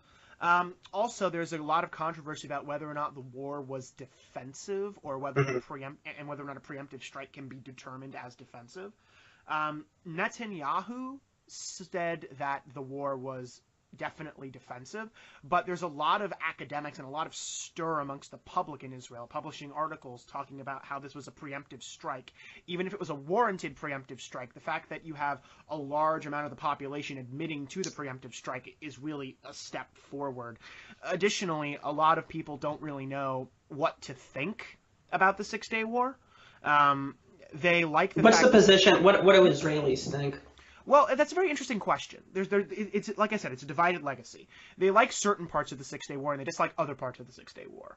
Also, there's a lot of controversy about whether or not the war was defensive or whether whether or not a preemptive strike can be determined as defensive. Netanyahu said that the war was definitely defensive, but there's a lot of academics and a lot of stir amongst the public in Israel publishing articles talking about how this was a preemptive strike. Even if it was a warranted preemptive strike, the fact that you have a large amount of the population admitting to the preemptive strike is really a step forward. Additionally, a lot of people don't really know what to think about the 6-Day War. They like the What's the position? What do Israelis think? Well, that's a very interesting question. It's like I said, it's a divided legacy. They like certain parts of the 6-Day War, and they dislike other parts of the 6-Day War.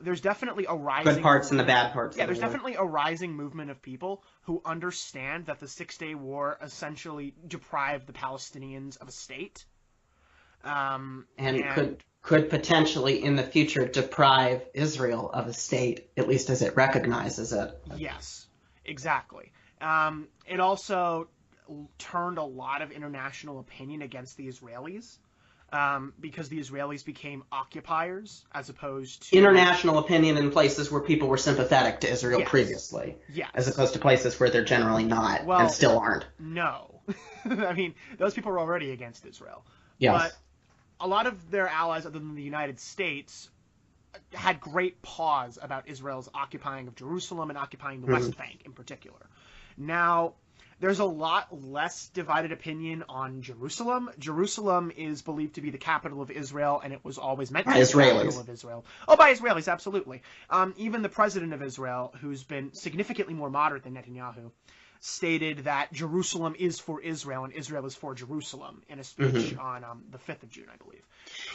There's definitely a rising good parts and the bad parts. Yeah, there's definitely a rising movement of people who understand that the 6-Day War essentially deprived the Palestinians of a state, and could potentially in the future deprive Israel of a state, at least as it recognizes it. Yes, exactly. It also turned a lot of international opinion against the Israelis because the Israelis became occupiers as opposed to international opinion in places where people were sympathetic to Israel previously, as opposed to places where they're generally not and still aren't. No. I mean, those people were already against Israel. Yes. But a lot of their allies other than the United States had great pause about Israel's occupying of Jerusalem and occupying the West Bank in particular. Now, there's a lot less divided opinion on Jerusalem. Jerusalem is believed to be the capital of Israel, and it was always meant to be the capital of Israel. Oh, by Israelis, absolutely. Even the president of Israel, who's been significantly more moderate than Netanyahu, stated that Jerusalem is for Israel and Israel is for Jerusalem in a speech on the 5th of June, I believe.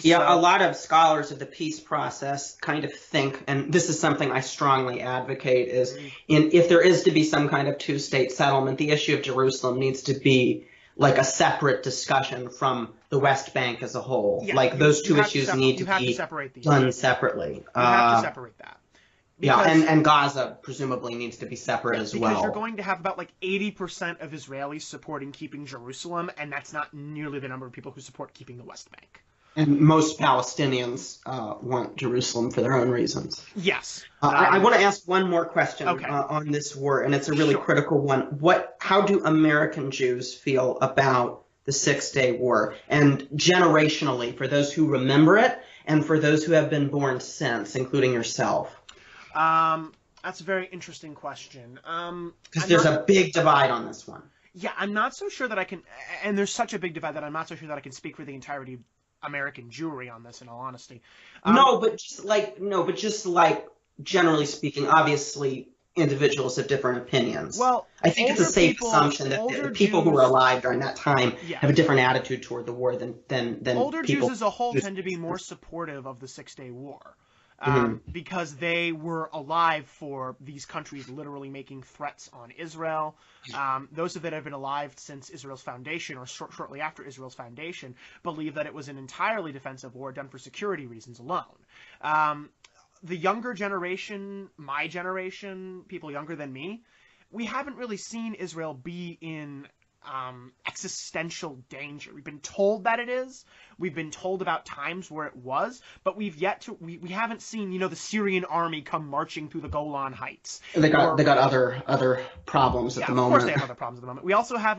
Yeah, so, a lot of scholars of the peace process kind of think, and this is something I strongly advocate, is if there is to be some kind of two-state settlement, the issue of Jerusalem needs to be like a separate discussion from the West Bank as a whole. Yeah, like those two issues need to be done separately. You have to separate that. Because, and Gaza presumably needs to be separate as well. Because you're going to have about like 80% of Israelis supporting keeping Jerusalem, and that's not nearly the number of people who support keeping the West Bank. And most Palestinians want Jerusalem for their own reasons. Yes. I want to ask one more question on this war, and it's a really critical one. How do American Jews feel about the Six-Day War? And generationally, for those who remember it, and for those who have been born since, including yourself? That's a very interesting question. Because there's a big divide on this one. Yeah, I'm not so sure that I can, and there's such a big divide that I'm not so sure that I can speak for the entirety of American Jewry on this, in all honesty. But just like generally speaking, obviously individuals have different opinions. Well, I think it's a safe assumption that people who were alive during that time have a different attitude toward the war than older people. Jews as a whole tend to be more supportive of the Six-Day War. Because they were alive for these countries literally making threats on Israel. Those that have been alive since Israel's foundation or shortly after Israel's foundation believe that it was an entirely defensive war done for security reasons alone. The younger generation, my generation, people younger than me, we haven't really seen Israel be in existential danger. We've been told that it is. We've been told about times where it was, but we haven't seen, the Syrian army come marching through the Golan Heights. They got other problems at the moment. Of course they have other problems at the moment.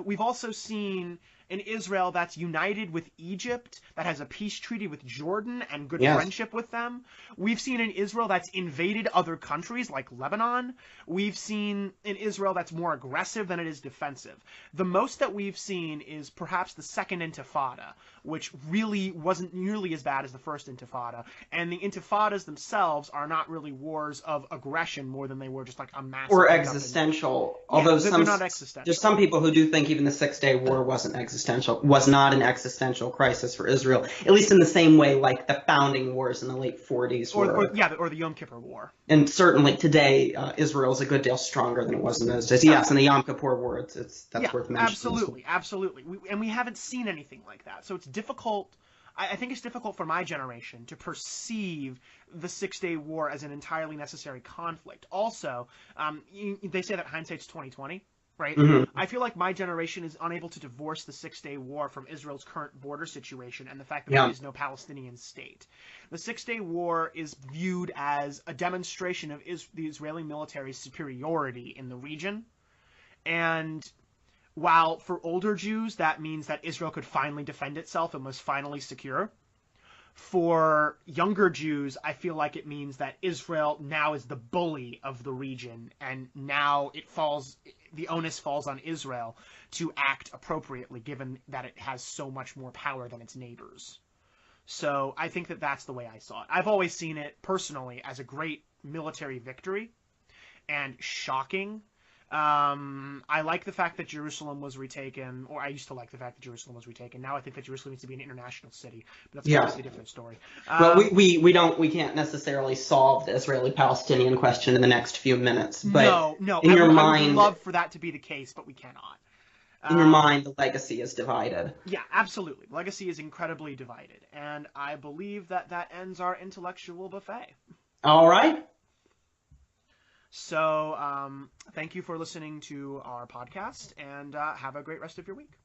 We've also seen an Israel that's united with Egypt, that has a peace treaty with Jordan and good friendship with them. We've seen an Israel that's invaded other countries like Lebanon. We've seen an Israel that's more aggressive than it is defensive. The most that we've seen is perhaps the Second Intifada, which really wasn't nearly as bad as the First Intifada. And the Intifadas themselves are not really wars of aggression more than they were just like a massive... Or existential. Although they're not existential. There's some people who do think even the Six-Day War was not an existential crisis for Israel, at least in the same way like the founding wars in the late 40s were. Or the Yom Kippur War. And certainly today, Israel's a good deal stronger than it was in those days. Yes, in the Yom Kippur War, that's worth mentioning. Absolutely. We haven't seen anything like that. So it's difficult. I think it's difficult for my generation to perceive the Six-Day War as an entirely necessary conflict. Also, they say that hindsight's 20/20. Right? I feel like my generation is unable to divorce the Six-Day War from Israel's current border situation and the fact that there is no Palestinian state. The Six-Day War is viewed as a demonstration of the Israeli military's superiority in the region. And while for older Jews that means that Israel could finally defend itself and was finally secure, for younger Jews, I feel like it means that Israel now is the bully of the region, and now the onus falls on Israel to act appropriately, given that it has so much more power than its neighbors. So I think that that's the way I saw it. I've always seen it personally as a great military victory and shocking. I like the fact that Jerusalem was retaken, or I used to like the fact that Jerusalem was retaken. Now I think that Jerusalem needs to be an international city, but that's a completely different story. Well, we can't necessarily solve the Israeli-Palestinian question in the next few minutes. But no. I would love for that to be the case, but we cannot. In your mind, the legacy is divided. Yeah, absolutely. The legacy is incredibly divided, and I believe that ends our intellectual buffet. All right. So, thank you for listening to our podcast, and have a great rest of your week.